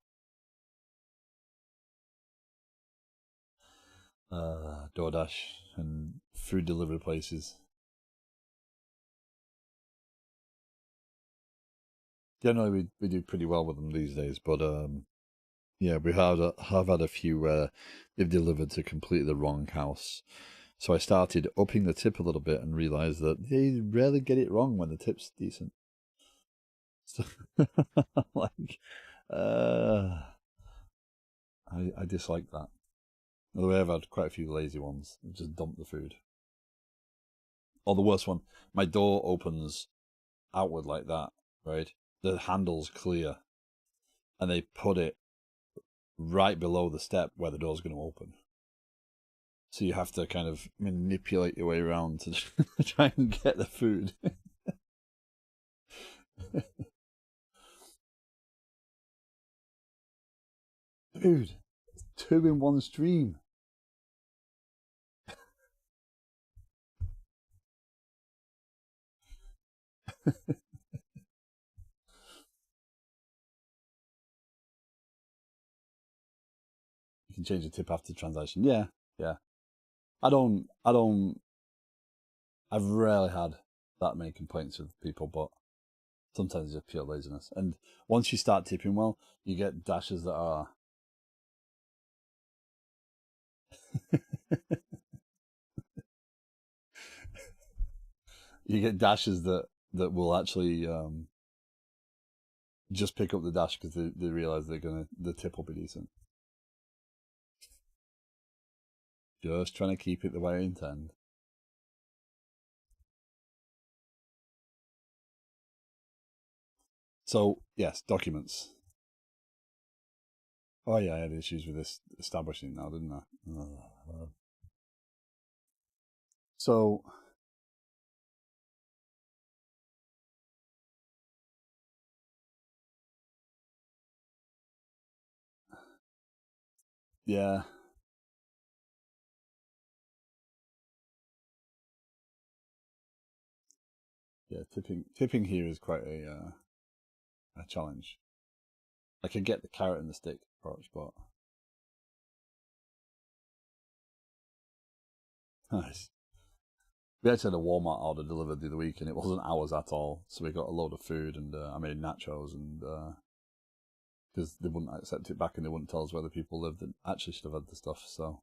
DoorDash and food delivery places. Generally, we do pretty well with them these days, but yeah, we have had a few where they've delivered to completely the wrong house. So I started upping the tip a little bit and realized that they rarely get it wrong when the tip's decent. So, like, I dislike that. By the way, I've had quite a few lazy ones. Just dump the food. Or the worst one, my door opens outward like that, right? The handle's clear, and they put it right below the step where the door's going to open. So you have to kind of manipulate your way around to try and get the food. Dude, 2 in 1 stream. You can change the tip after the transaction. Yeah, yeah. I've rarely had that many complaints with people, but sometimes it's just pure laziness. And once you start tipping well, you get dashes that are you get dashes that will actually just pick up the dash because they realize the tip will be decent. Just trying to keep it the way I intend. So yes, documents. Oh yeah, I had issues with this establishing now, didn't I? So yeah, yeah. Tipping here is quite a challenge. I could get the carrot and the stick approach, but nice. We actually had a Walmart order delivered the other week, and it wasn't ours at all. So we got a load of food, and I made nachos, and because they wouldn't accept it back, and they wouldn't tell us where the people lived that actually should have had the stuff. So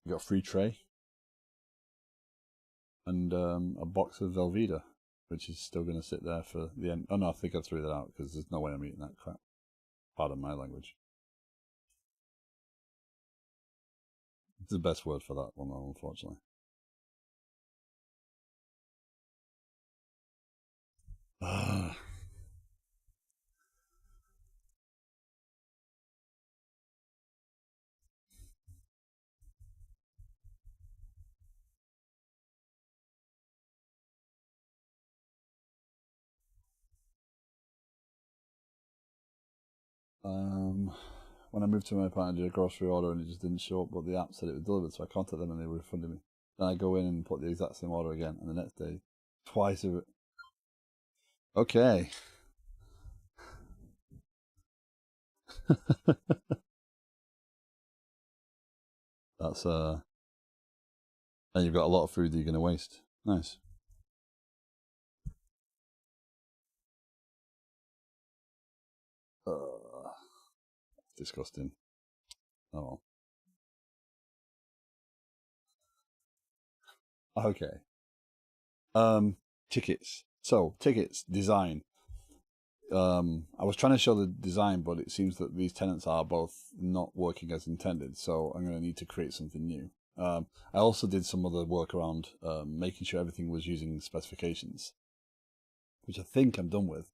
we got a free tray and a box of Velveeta, which is still going to sit there for the end. Oh no, I think I threw that out because there's no way I'm eating that crap. Pardon my language. It's the best word for that one, though, unfortunately. When I moved to my apartment, I did a grocery order and it just didn't show up, but the app said it was delivered, so I contacted them and they refunded me. Then I go in and put the exact same order again, and the next day, twice of it. Okay. That's and you've got a lot of food that you're going to waste. Nice. Disgusting. Oh well. Okay. Tickets. So tickets design. I was trying to show the design, but it seems that these tenants are both not working as intended. So I'm going to need to create something new. I also did some other work around making sure everything was using specifications, which I think I'm done with.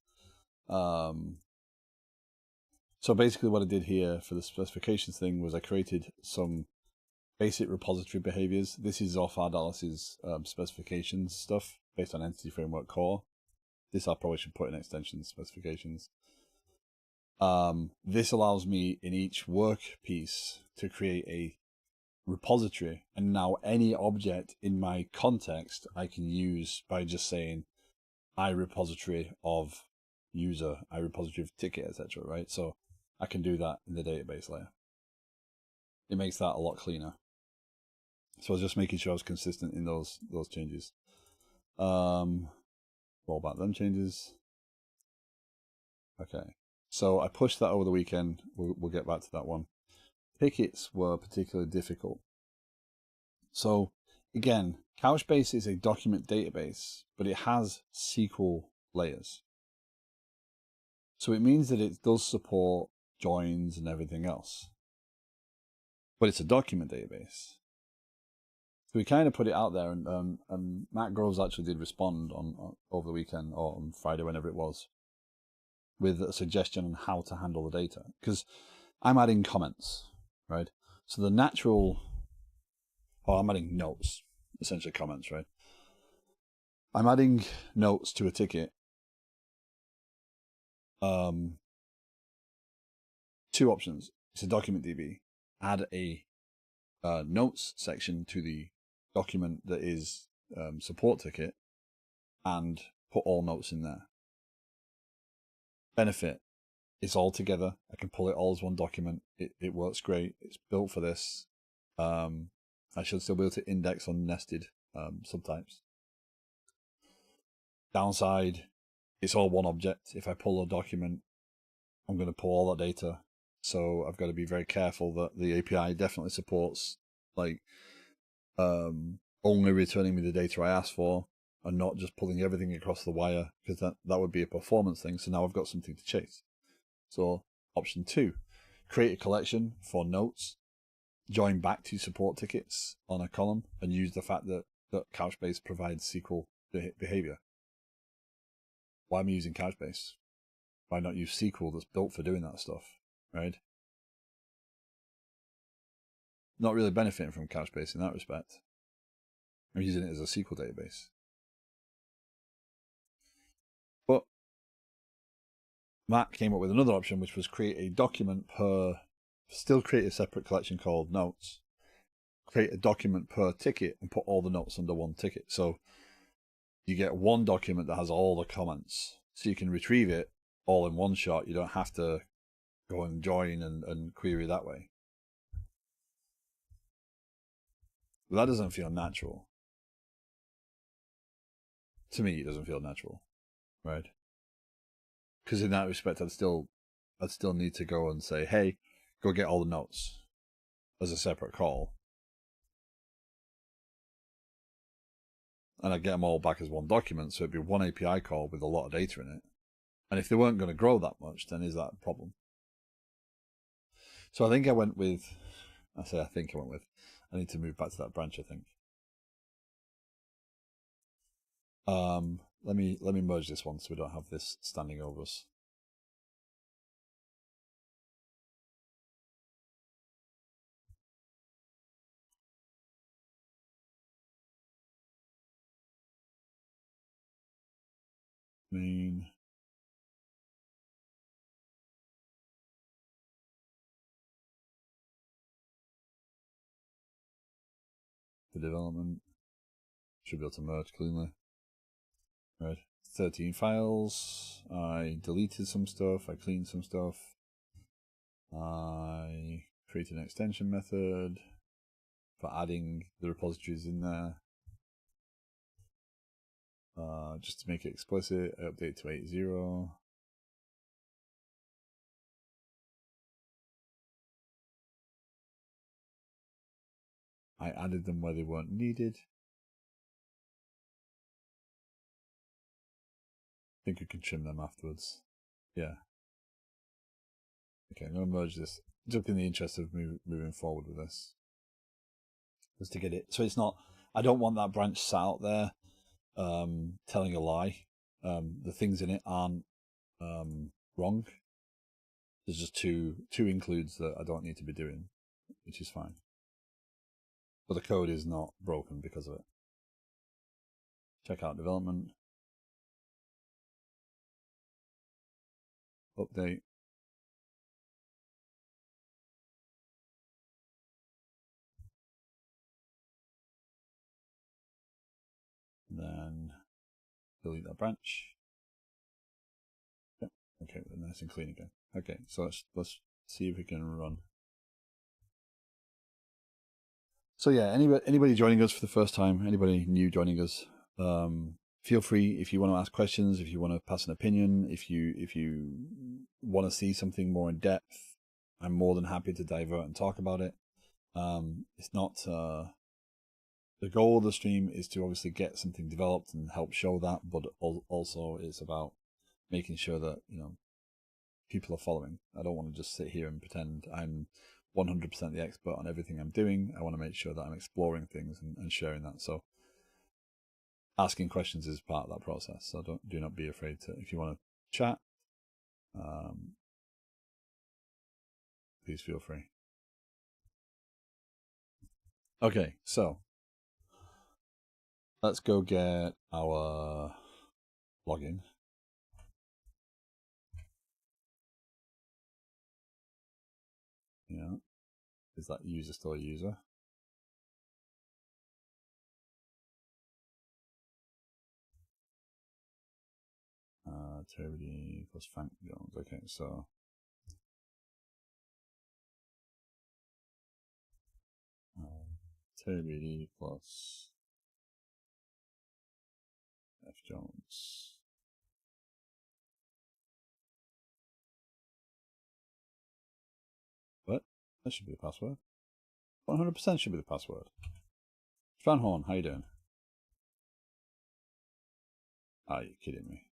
So basically what I did here for the specifications thing was I created some basic repository behaviors. This is off Ardalis's specifications stuff based on Entity Framework Core. This I probably should put in extension specifications. This allows me in each work piece to create a repository, and now any object in my context I can use by just saying I repository of user, I repository of ticket, etc. Right? So I can do that in the database layer. It makes that a lot cleaner. So I was just making sure I was consistent in those changes. What about them changes? Okay. So I pushed that over the weekend. We'll get back to that one. Tickets were particularly difficult. So again, Couchbase is a document database, but it has SQL layers. So it means that it does support joins and everything else. But it's a document database. So we kind of put it out there, and Matt Groves actually did respond on over the weekend or on Friday, whenever it was, with a suggestion on how to handle the data. Because I'm adding comments, right? So the natural, I'm adding notes, essentially comments, right? I'm adding notes to a ticket. Two options. It's a document DB. Add a notes section to the document that is support ticket and put all notes in there. Benefit, it's all together. I can pull it all as one document. It works great. It's built for this. I should still be able to index on nested subtypes. Downside, it's all one object. If I pull a document, I'm going to pull all that data. So I've got to be very careful that the API definitely supports like only returning me the data I asked for and not just pulling everything across the wire, because that would be a performance thing. So now I've got something to chase. So option 2, create a collection for notes, join back to support tickets on a column, and use the fact that Couchbase provides SQL behavior. Why am I using Couchbase? Why not use SQL that's built for doing that stuff, right? Not really benefiting from Couchbase in that respect. I'm using it as a SQL database. But Matt came up with another option, which was create a document still create a separate collection called notes, create a document per ticket and put all the notes under one ticket. So you get one document that has all the comments, so you can retrieve it all in one shot. You don't have to go and join and query that way. But that doesn't feel natural. To me, it doesn't feel natural, right? Because in that respect, I'd still need to go and say, hey, go get all the notes as a separate call. And I'd get them all back as one document, so it'd be one API call with a lot of data in it. And if they weren't going to grow that much, then is that a problem? So I think I went with, I need to move back to that branch, I think. Let me merge this one so we don't have this standing over us. Main. The development. Should be able to merge cleanly. Right. 13 files. I deleted some stuff. I cleaned some stuff. I created an extension method for adding the repositories in there. Just to make it explicit, I update to 8.0. I added them where they weren't needed. I think we can trim them afterwards. Yeah. Okay, I'm going to merge this, just in the interest of moving forward with this. Just to get it, so it's not, I don't want that branch sat out there telling a lie. The things in it aren't wrong. There's just two includes that I don't need to be doing, which is fine. But the code is not broken because of it. Check out development. Update. And then delete that branch. Yep. Okay, we're nice and clean again. Okay, so let's see if we can run. So yeah, anybody joining us for the first time, anybody new joining us, feel free if you want to ask questions, if you want to pass an opinion, if you want to see something more in depth, I'm more than happy to divert and talk about it. It's not the goal of the stream is to obviously get something developed and help show that, but also it's about making sure that people are following. I don't want to just sit here and pretend I'm 100% the expert on everything I'm doing. I want to make sure that I'm exploring things and sharing that. So asking questions is part of that process. So do not be afraid to, if you want to chat, please feel free. Okay, so let's go get our login. Yeah, is that user still a user? Terry plus Frank Jones. Okay, so KBD plus F Jones. What? That should be the password. 100% should be the password. Van Horn, how you doing? Are you kidding me?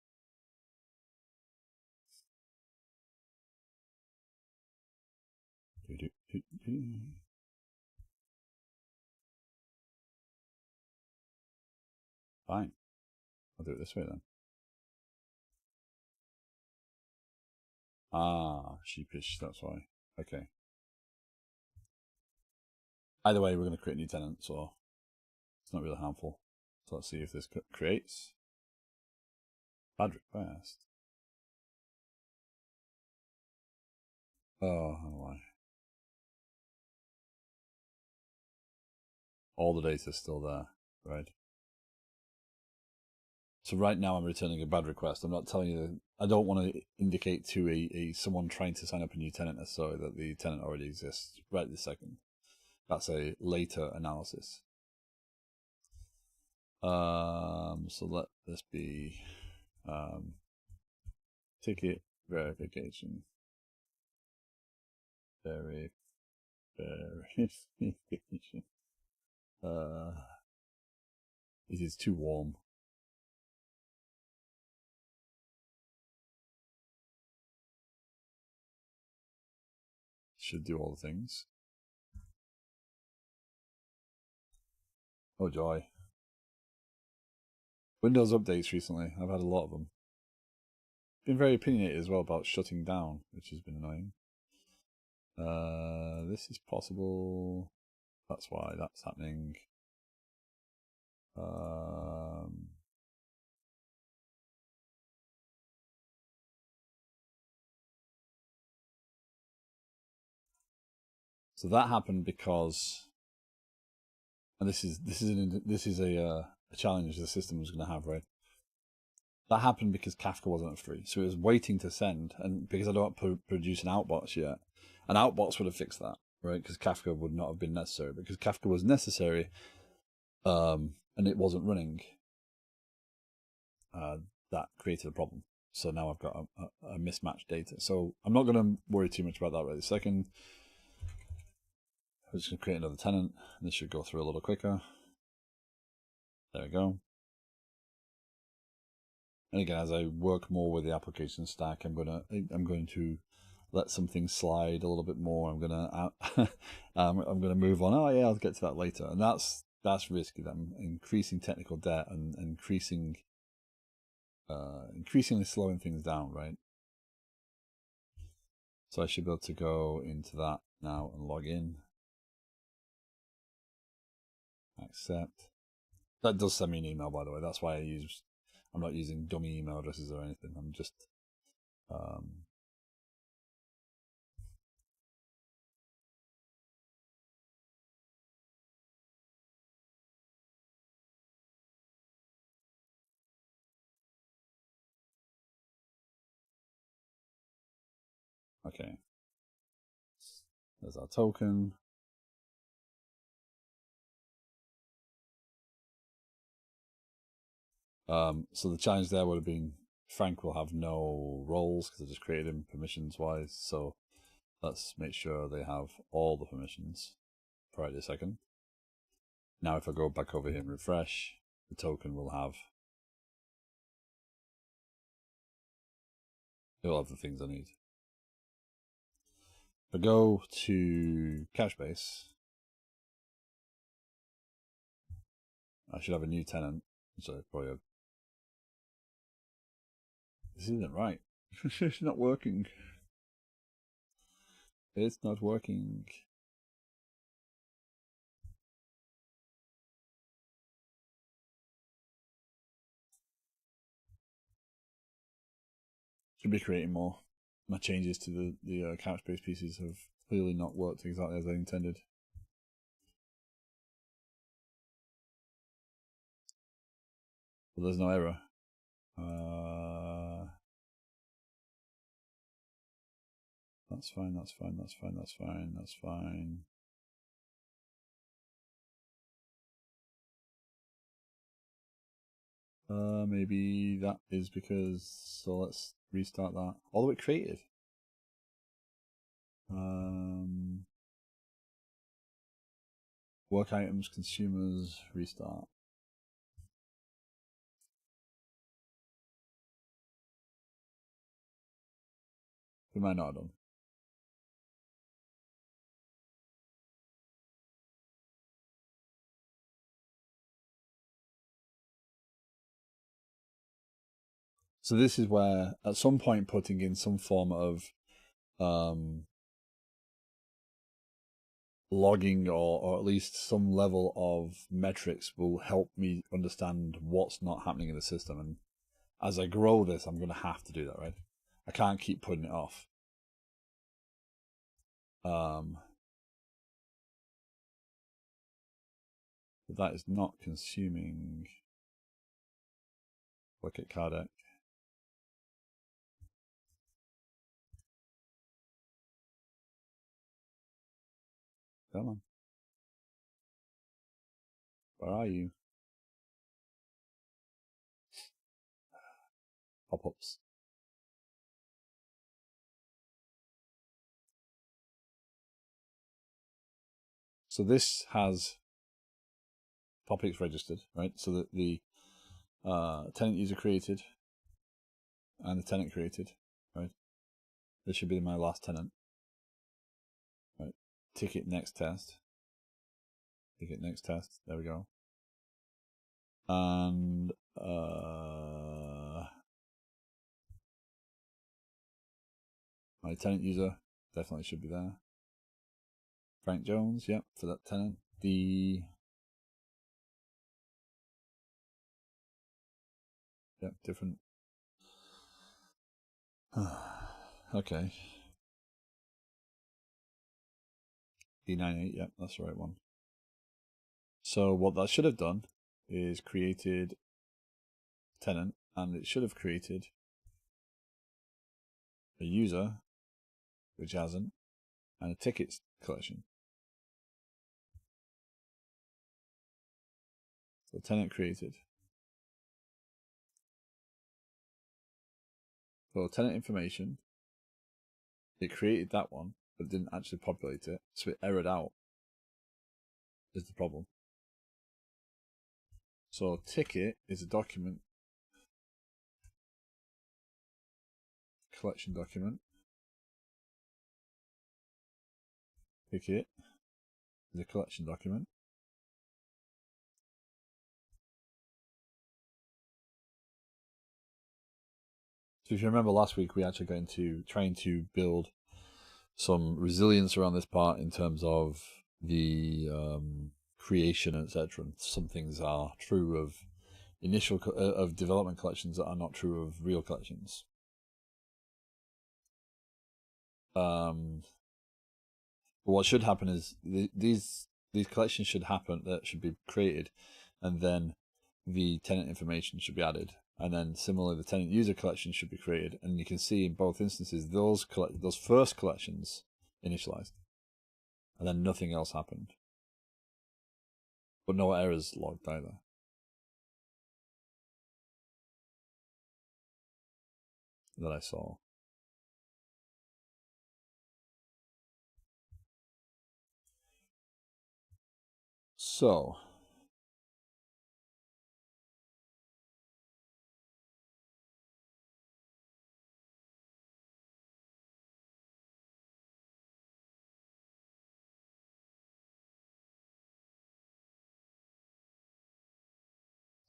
Fine. I'll do it this way then. Ah, sheepish, that's why. Okay. Either way, we're going to create a new tenant, so it's not really harmful. So let's see if this creates. Bad request. Oh, why? All the data is still there, right? So right now I'm returning a bad request. I'm not telling you, I don't want to indicate to someone trying to sign up a new tenant necessarily that the tenant already exists right this second. That's a later analysis. So let this be ticket verification. Verification. It is too warm. Should do all the things. Oh joy. Windows updates recently. I've had a lot of them. Been very opinionated as well about shutting down, which has been annoying. This is possible. That's why that's happening. So that happened because, and this is a challenge the system was going to have, right? That happened because Kafka wasn't free, so it was waiting to send, and because I don't produce an outbox yet, an outbox would have fixed that, right? Because Kafka would not have been necessary. Because Kafka was necessary, and it wasn't running. That created a problem. So now I've got a mismatched data. So I'm not going to worry too much about that right this second. I'm just going to create another tenant. This should go through a little quicker. There we go. And again, as I work more with the application stack, I'm going to let some things slide a little bit more. I'm gonna move on. Oh yeah, I'll get to that later. And that's risky. I'm increasing technical debt and increasingly slowing things down, right? So I should be able to go into that now and log in. Accept. That does send me an email, by the way. That's why I'm not using dummy email addresses or anything. I'm just okay. There's our token. So the challenge there would have been Frank will have no roles because I just created him permissions wise. So let's make sure they have all the permissions. Right a second. Now if I go back over here and refresh, the token will have the things I need. If I go to Couchbase, I should have a new tenant. So probably this isn't right. It's not working. It's not working. Should be creating more. My changes to the Couchbase pieces have clearly not worked exactly as I intended. But there's no error. That's fine. Maybe that is because, so let's restart that. Although it created. Work items, consumers, restart. We might not have done. So this is where, at some point, putting in some form of logging or at least some level of metrics will help me understand what's not happening in the system. And as I grow this, I'm going to have to do that, right? I can't keep putting it off. But that is not consuming. Look at Kardec. Come on. Where are you? Pop-ups. So this has topics registered, right? So that the tenant user created and the tenant created, right? This should be my last tenant, right? Ticket next test. Ticket next test. There we go. And my tenant user definitely should be there. Frank Jones, yep, for that tenant. Different. Okay. D98, yep, that's the right one. So what that should have done is created tenant, and it should have created a user, which hasn't, and a tickets collection. So tenant created. So tenant information, it created that one, but didn't actually populate it, so it errored out, is the problem. So ticket is a document, collection document. Ticket is a collection document. So if you remember last week, we actually got into trying to build some resilience around this part in terms of the creation, etc. Some things are true of initial of development collections that are not true of real collections. But what should happen is these collections should happen, that should be created, and then the tenant information should be added, and then similarly the tenant user collection should be created, and you can see in both instances those first collections initialized, and then nothing else happened, but no errors logged either. That I saw. So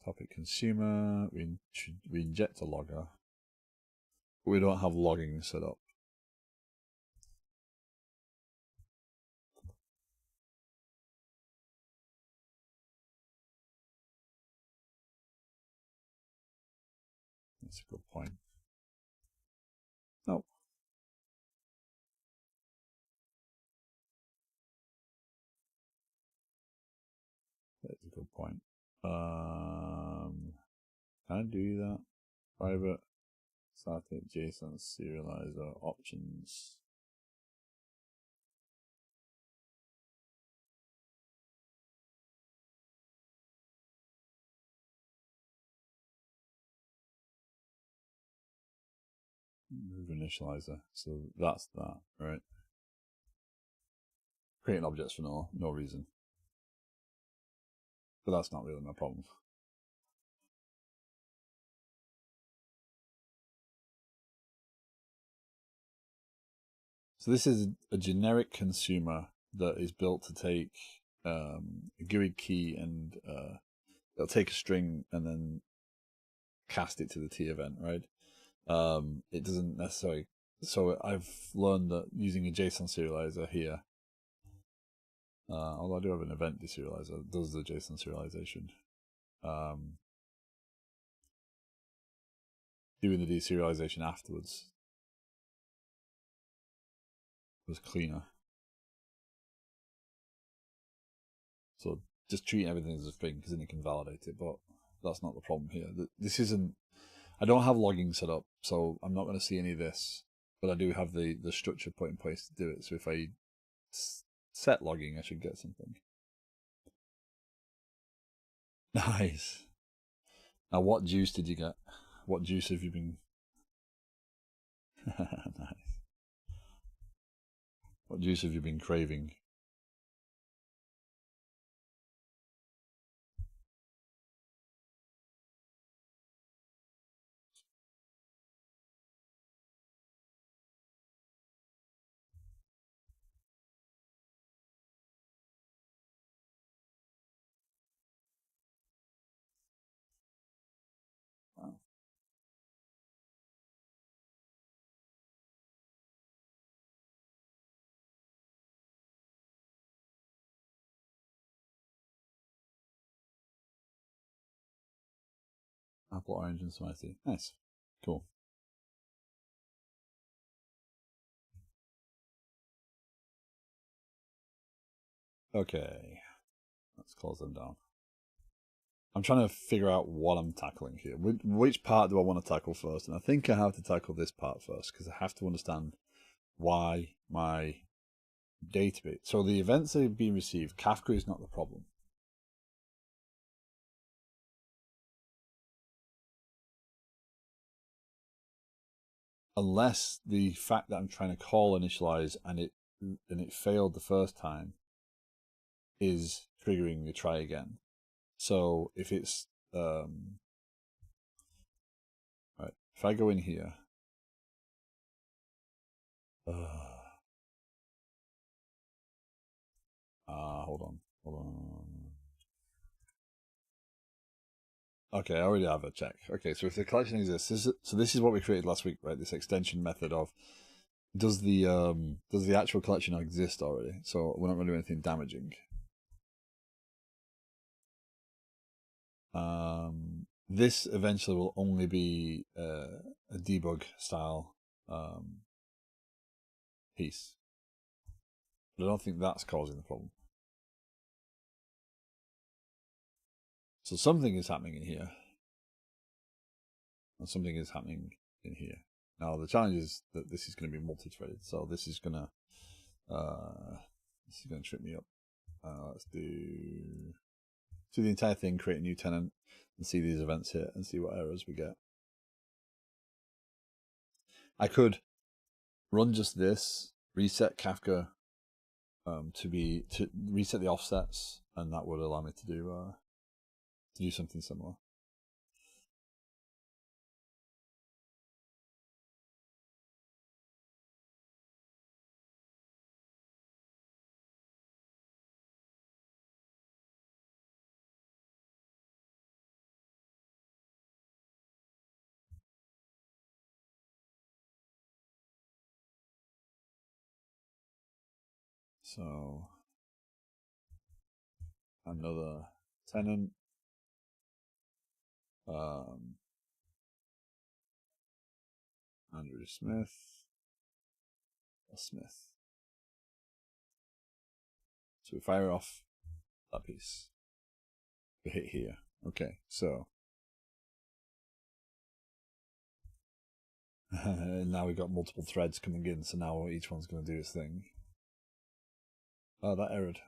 topic consumer, we inject a logger. We don't have logging set up. That's a good point. Nope. That's a good point. Can I do that? Private static JSON serializer options. Move initializer. So that's that, right? Creating objects for no reason. But that's not really my problem. So this is a generic consumer that is built to take a GUI key and it'll take a string and then cast it to the T event, right? It doesn't necessarily. So I've learned that using a JSON serializer here, although I do have an event deserializer that does the JSON serialization. Doing the deserialization afterwards was cleaner. So just treat everything as a thing because then you can validate it, but that's not the problem here. This isn't. I don't have logging set up, so I'm not going to see any of this, but I do have the structure put in place to do it. So if I set logging, I should get something. Nice. Now, what juice did you get? What juice have you been? Nice. What juice have you been craving? Wow. Apple, orange, and smarty. Nice. Cool. Okay. Let's close them down. I'm trying to figure out what I'm tackling here. Which part do I want to tackle first? And I think I have to tackle this part first because I have to understand why my database. So the events that have been received, Kafka is not the problem. Unless the fact that I'm trying to call initialize and it failed the first time is triggering the try again. So if it's right, if I go in here, hold on. Okay, I already have a check. Okay, so if the collection exists, this is what we created last week, right? This extension method of does the actual collection exist already? So we're not going to do anything damaging. This eventually will only be a debug style piece, but I don't think that's causing the problem. So something is happening in here, and something is happening in here. Now the challenge is that this is going to be multi-threaded, so this is going to trip me up. Let's do the entire thing, create a new tenant, and see these events hit, and see what errors we get. I could run just this, reset Kafka to reset the offsets, and that would allow me to do something similar. So another tenant. Andrew Smith. So we fire off that piece. We hit here. Okay, so now we've got multiple threads coming in, so now each one's going to do its thing. Oh, that errored.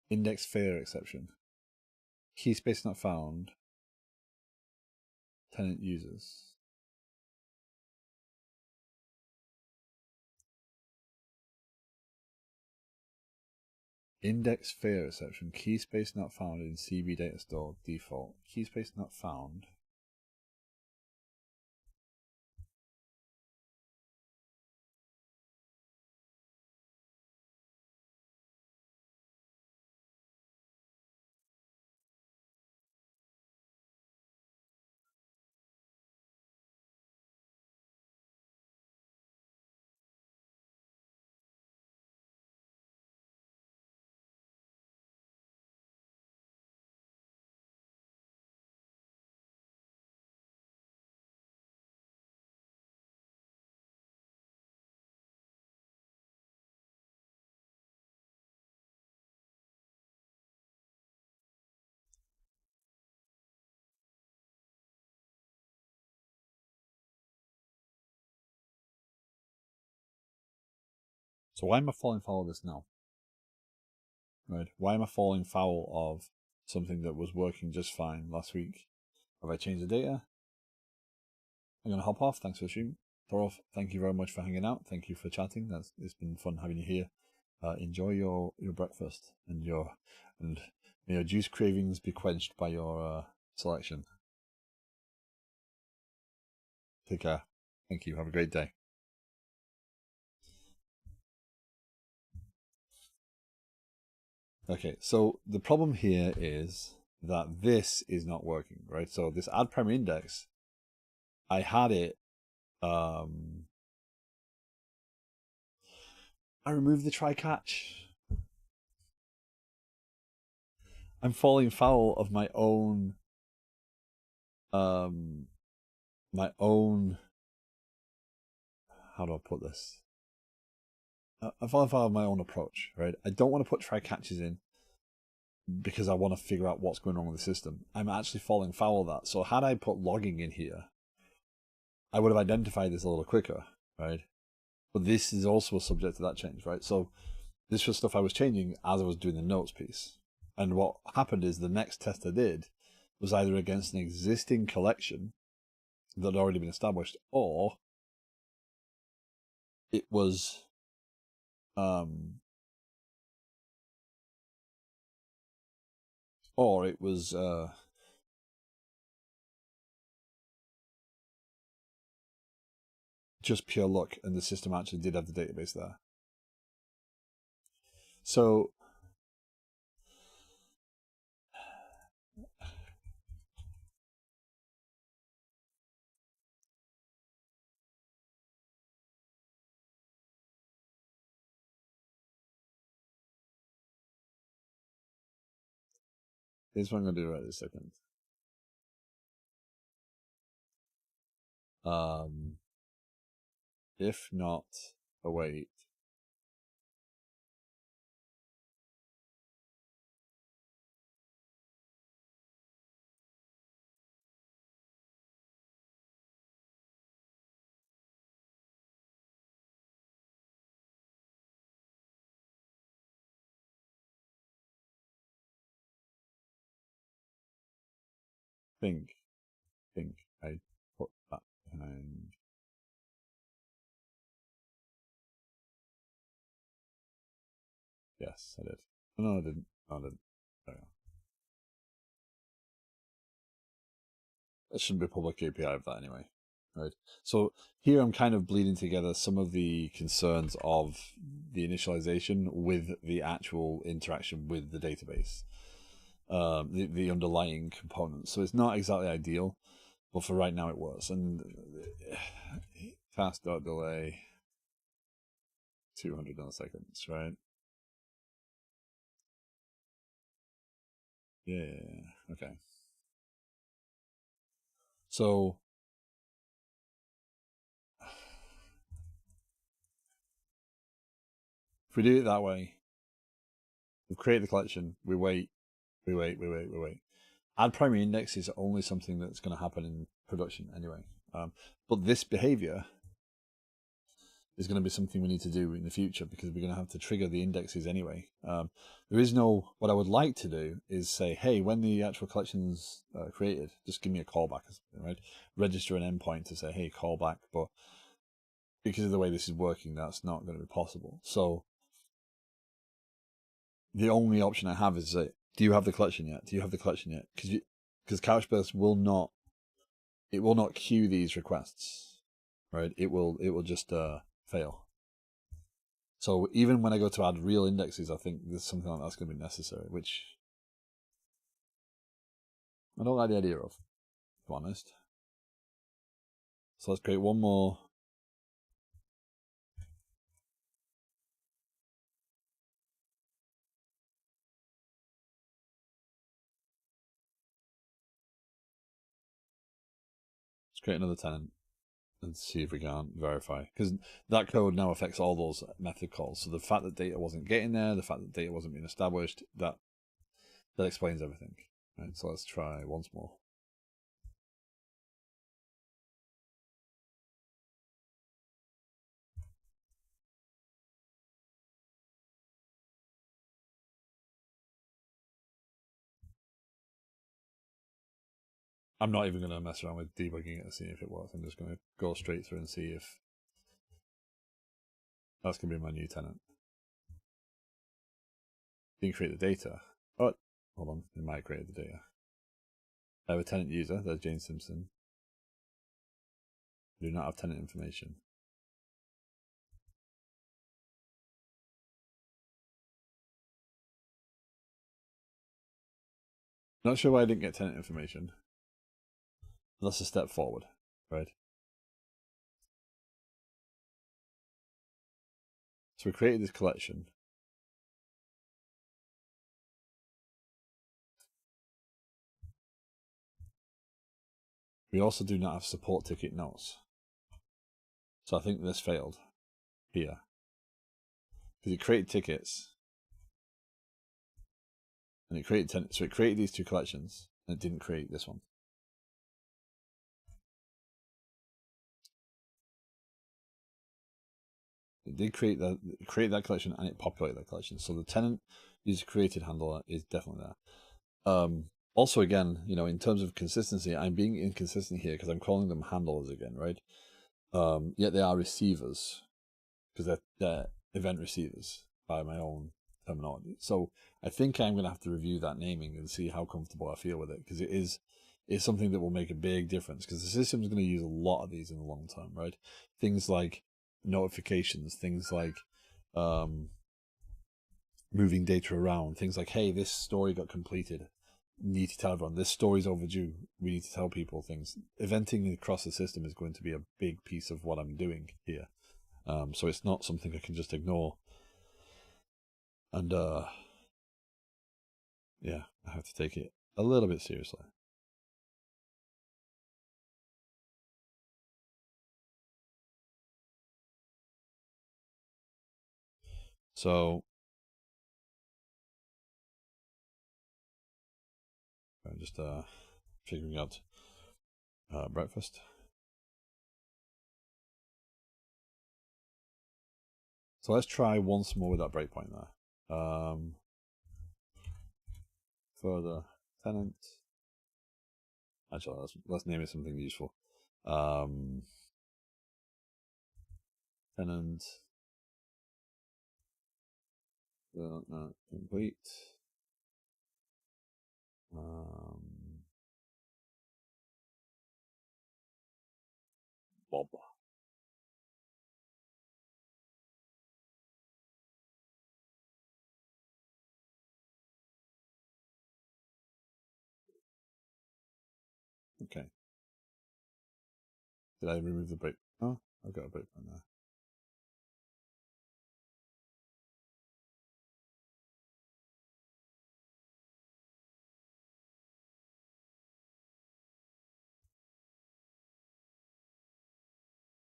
Index failure exception. Key space not found. tenant users. Index failure exception. Key space not found in CB data store default. Key space not found. So why am I falling foul of this now? Right? Why am I falling foul of something that was working just fine last week? Have I changed the data? I'm going to hop off. Thanks for streaming. Thorough, thank you very much for hanging out. Thank you for chatting. It's been fun having you here. Enjoy your breakfast and may your juice cravings be quenched by your selection. Take care. Thank you. Have a great day. Okay, so the problem here is that this is not working, right? So this add primary index, I had it. I removed the try catch. I'm falling foul of my own how do I put this? I'm falling foul of my own approach, right? I don't want to put try catches in because I want to figure out what's going on with the system. I'm actually falling foul of that. So had I put logging in here, I would have identified this a little quicker, right? But this is also subject to that change, right? So this was stuff I was changing as I was doing the notes piece. And what happened is the next test I did was either against an existing collection that had already been established, or it was just pure luck, and the system actually did have the database there. So here's what I'm going to do right this second. If not, await. Think I put that behind. Yes, I did. No, I didn't. No, I didn't. There we go. It shouldn't be a public API of that anyway, right? So here I'm kind of bleeding together some of the concerns of the initialization with the actual interaction with the database, the underlying components. So it's not exactly ideal, but for right now it was. And task.delay 200 milliseconds, right? Yeah, okay. So if we do it that way, we create the collection, we wait. Add primary index is only something that's going to happen in production anyway. But this behavior is going to be something we need to do in the future because we're going to have to trigger the indexes anyway. There is no, what I would like to do is say, hey, when the actual collection's created, just give me a callback, right? Register an endpoint to say, hey, callback. But because of the way this is working, that's not going to be possible. So the only option I have is say, do you have the collection yet? Do you have the collection yet? Because Couchbase will not queue these requests, right? It will just fail. So even when I go to add real indexes, I think there's something like that's going to be necessary, which I don't like the idea of, to be honest. So let's create one more. Let's create another tenant and see if we can verify. Because that code now affects all those method calls. So the fact that data wasn't getting there, the fact that data wasn't being established, that explains everything. Right, so let's try once more. I'm not even going to mess around with debugging it to see if it works. I'm just going to go straight through and see if that's going to be my new tenant. Didn't create the data. Oh, hold on. It might create the data. I have a tenant user. There's Jane Simpson. I do not have tenant information. Not sure why I didn't get tenant information. That's a step forward, right? So we created this collection. We also do not have support ticket notes. So I think this failed here. Because it created tickets. And it created tenants. So it created these two collections. And it didn't create this one. It did create that collection and it populated that collection. So the tenant user created handler is definitely there. Also, again, in terms of consistency, I'm being inconsistent here because I'm calling them handlers again, right? Yet they are receivers because they're event receivers by my own terminology. So I think I'm going to have to review that naming and see how comfortable I feel with it because it's something that will make a big difference because the system is going to use a lot of these in the long term, right? Things like notifications, things like moving data around, things like, hey, this story got completed. Need to tell everyone this story's overdue. We need to tell people things. Eventing across the system is going to be a big piece of what I'm doing here. So it's not something I can just ignore. And yeah, I have to take it a little bit seriously. So I'm just figuring out breakfast. So let's try once more with that breakpoint there. Further tenant. Actually, let's name it something useful. Tenant complete. Bob. Okay. Did I remove the break? Oh, I've got a breakpoint there.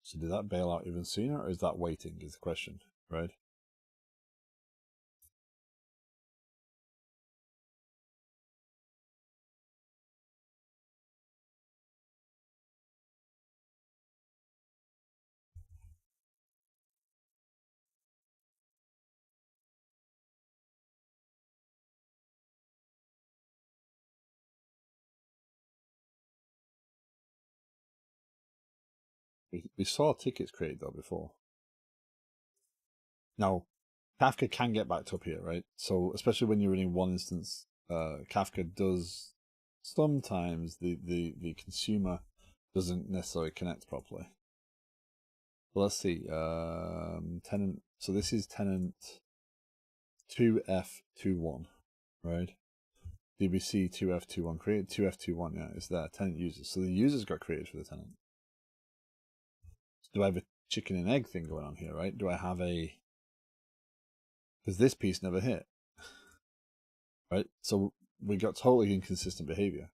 So did that bail out even sooner, or is that waiting? Is the question, right? We saw tickets created though before. Now, Kafka can get backed up here, right? So especially when you're running one instance, Kafka does sometimes the consumer doesn't necessarily connect properly. But let's see, tenant. So this is tenant 2F21, right? DBC 2F21 created 2F21. Yeah, it's there. Tenant users. So the users got created for the tenant. So do I have a chicken and egg thing going on here, right? Do I have a, because this piece never hit, right? So we got totally inconsistent behavior.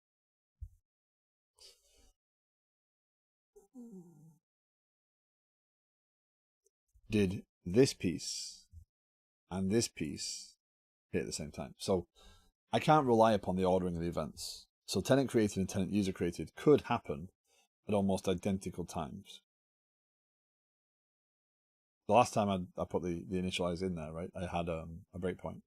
Did this piece and this piece hit at the same time? So I can't rely upon the ordering of the events. So tenant created and tenant user created could happen at almost identical times. The last time I put the initialize in there, right, I had a breakpoint.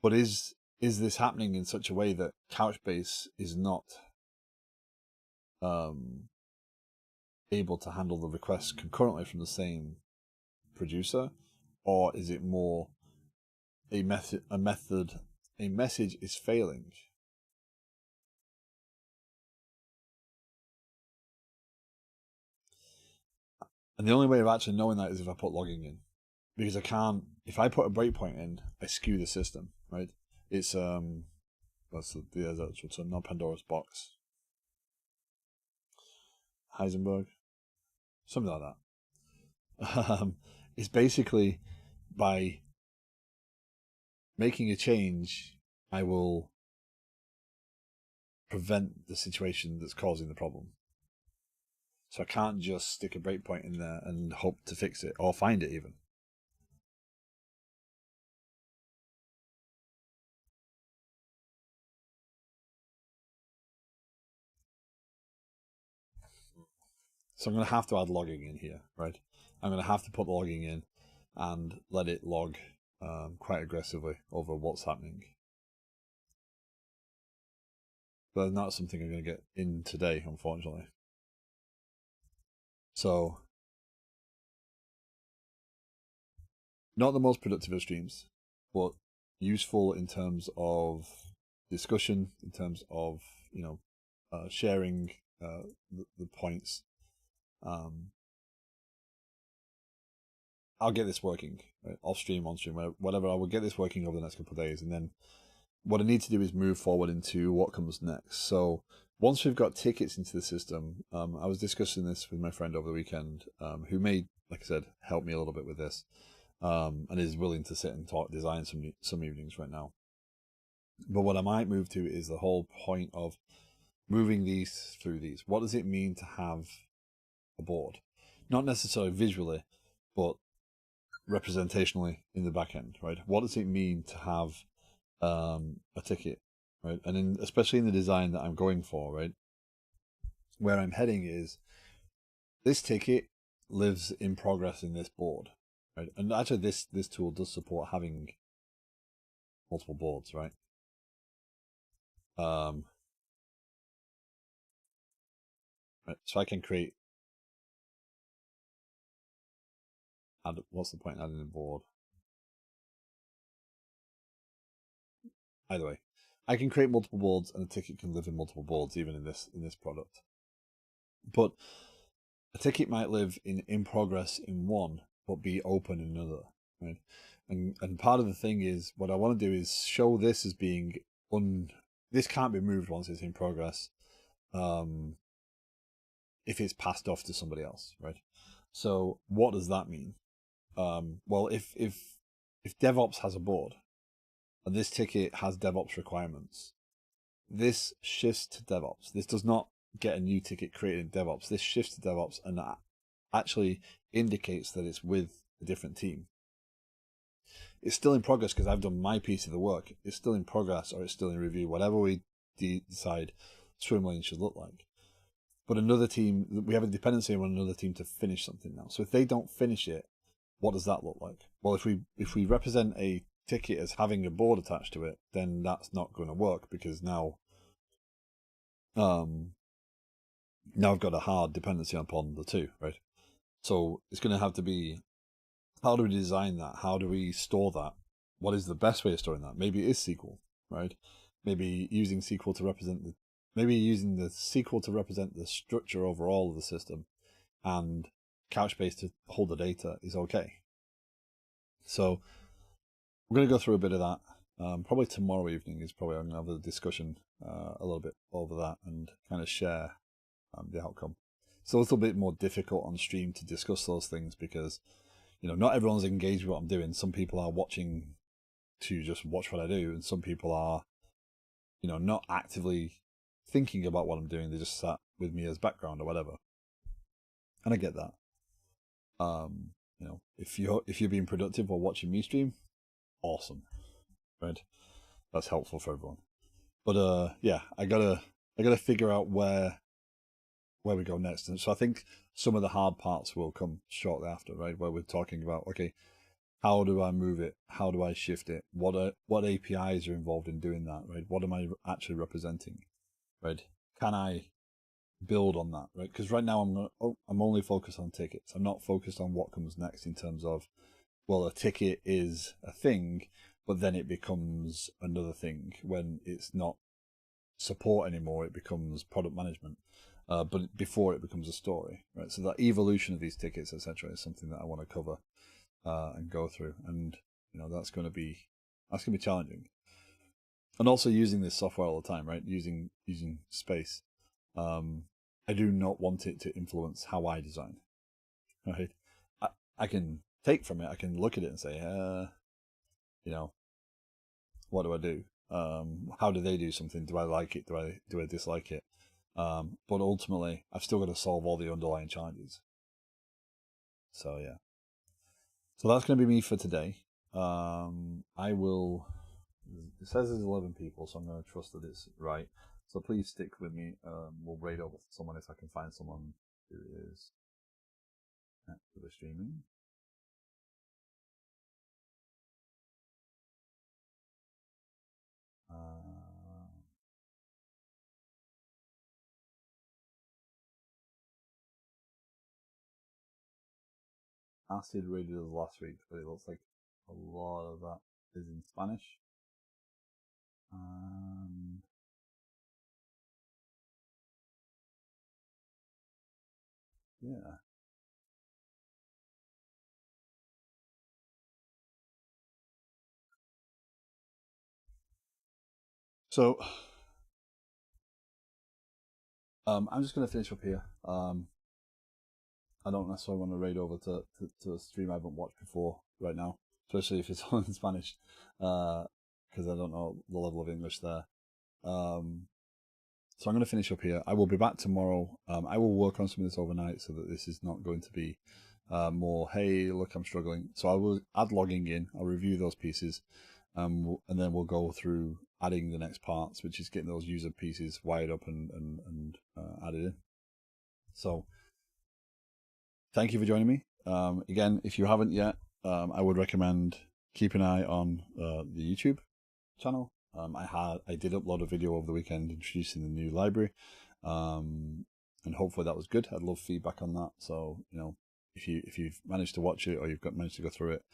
But is this happening in such a way that Couchbase is not able to handle the requests concurrently from the same producer, or is it more a message is failing? And the only way of actually knowing that is if I put logging in, because I can't. If I put a breakpoint in, I skew the system, right? It's that's a not Pandora's box. Heisenberg, something like that. It's basically by making a change, I will prevent the situation that's causing the problem. So I can't just stick a breakpoint in there and hope to fix it or find it even. So I'm going to have to add logging in here, right? I'm going to have to put logging in and let it log quite aggressively over what's happening. But that's not something I'm going to get in today, unfortunately. So, not the most productive of streams, but useful in terms of discussion, in terms of, sharing the points. I'll get this working, right? Off stream, on stream, whatever. I will get this working over the next couple of days, and then what I need to do is move forward into what comes next. So once we've got tickets into the system, I was discussing this with my friend over the weekend, who may, like I said, help me a little bit with this, and is willing to sit and talk design some evenings right now. But what I might move to is the whole point of moving these through these. What does it mean to have a board? Not necessarily visually, but representationally in the back end, right? What does it mean to have a ticket, right? And especially in the design that I'm going for, right? Where I'm heading is this ticket lives in progress in this board, right? And actually, this tool does support having multiple boards, right? Right. So I can create. What's the point in adding a board? Either way, I can create multiple boards, and a ticket can live in multiple boards, even in this product. But a ticket might live in progress in one, but be open in another, right? And part of the thing is, what I want to do is show this as being this can't be moved once it's in progress, if it's passed off to somebody else, right? So what does that mean? Well, if DevOps has a board, and this ticket has DevOps requirements, this shifts to DevOps. This does not get a new ticket created in DevOps. This shifts to DevOps, and that actually indicates that it's with a different team. It's still in progress because I've done my piece of the work. It's still in progress, or it's still in review, whatever we decide swim lane should look like. But another team, we have a dependency on another team to finish something now. So if they don't finish it, what does that look like? Well, if we represent a ticket as having a board attached to it, then that's not going to work, because now Now I've got a hard dependency upon the two, right? So it's going to have to be, how do we design that? How do we store that? What is the best way of storing that? Maybe it is SQL, right? Maybe using SQL to represent the, maybe using the SQL to represent the structure overall of the system, and Couchbase to hold the data is okay. So we're going to go through a bit of that. Probably tomorrow evening is probably I'm going to have a discussion a little bit over that and kind of share the outcome. It's a little bit more difficult on stream to discuss those things because, you know, not everyone's engaged with what I'm doing. Some people are watching to just watch what I do, and some people are, you know, not actively thinking about what I'm doing. They just sat with me as background or whatever, and I get that. You know, if you're being productive while watching me stream, awesome, right? That's helpful for everyone. But yeah, I gotta figure out where we go next. And so I think some of the hard parts will come shortly after, right? Where we're talking about, okay, how do I move it? How do I shift it? What APIs are involved in doing that, right? What am I actually representing, right? Can I build on that, right? Because right now I'm only focused on tickets. I'm not focused on what comes next in terms of, well, a ticket is a thing, but then it becomes another thing when it's not support anymore. It becomes product management. But before it becomes a story, right? So that evolution of these tickets, etc., is something that I want to cover and go through, and you know that's going to be challenging. And also using this software all the time, right? Using space. I do not want it to influence how I design, right? I can take from it. I can look at it and say, you know, what do I do? How do they do something? Do I like it? Do I dislike it? But ultimately, I've still got to solve all the underlying challenges. So yeah. So that's going to be me for today. I will. It says there's 11 people, so I'm going to trust that it's right. So please stick with me. We'll raid over someone if I can find someone who is actively streaming. Acid raided us last week, but it looks like a lot of that is in Spanish. Yeah. So I'm just going to finish up here. I don't necessarily want to raid over to a stream I haven't watched before right now, especially if it's all in Spanish, because I don't know the level of English there. So I'm going to finish up here. I will be back tomorrow. I will work on some of this overnight so that this is not going to be more, hey, look, I'm struggling. So I will add logging in. I'll review those pieces, and then we'll go through adding the next parts, which is getting those user pieces wired up and added in. So thank you for joining me. Again, if you haven't yet, I would recommend keep an eye on the YouTube channel. I did upload a video over the weekend introducing the new library, and hopefully that was good. I'd love feedback on that. So you know, if you've managed to watch it or you've managed to go through it,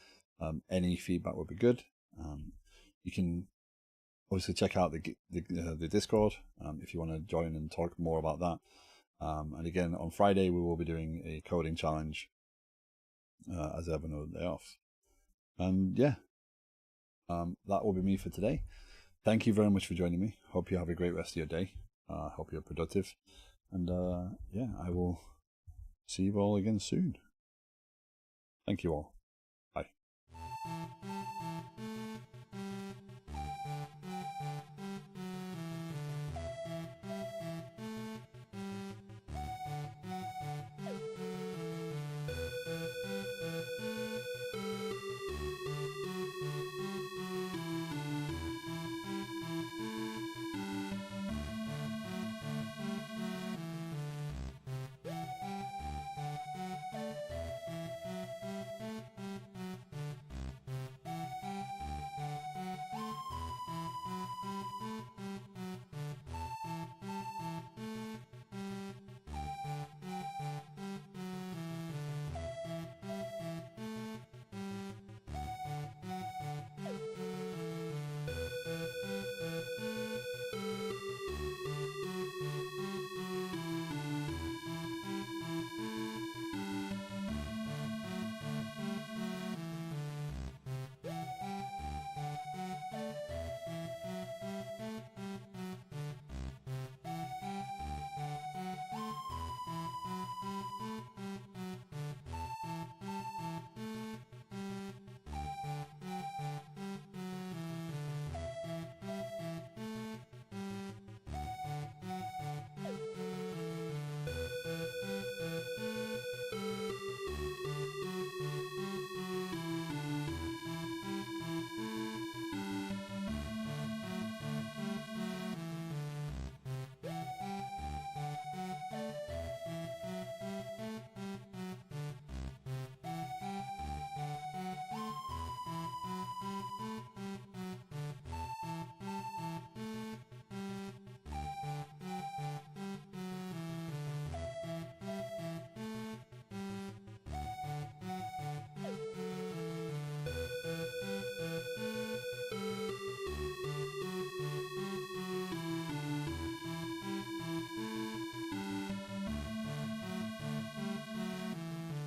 any feedback would be good. You can obviously check out the Discord if you want to join and talk more about that. And again, on Friday we will be doing a coding challenge as I have another day off. And yeah, that will be me for today. Thank you very much for joining me. Hope you have a great rest of your day. Hope you're productive. And yeah, I will see you all again soon. Thank you all.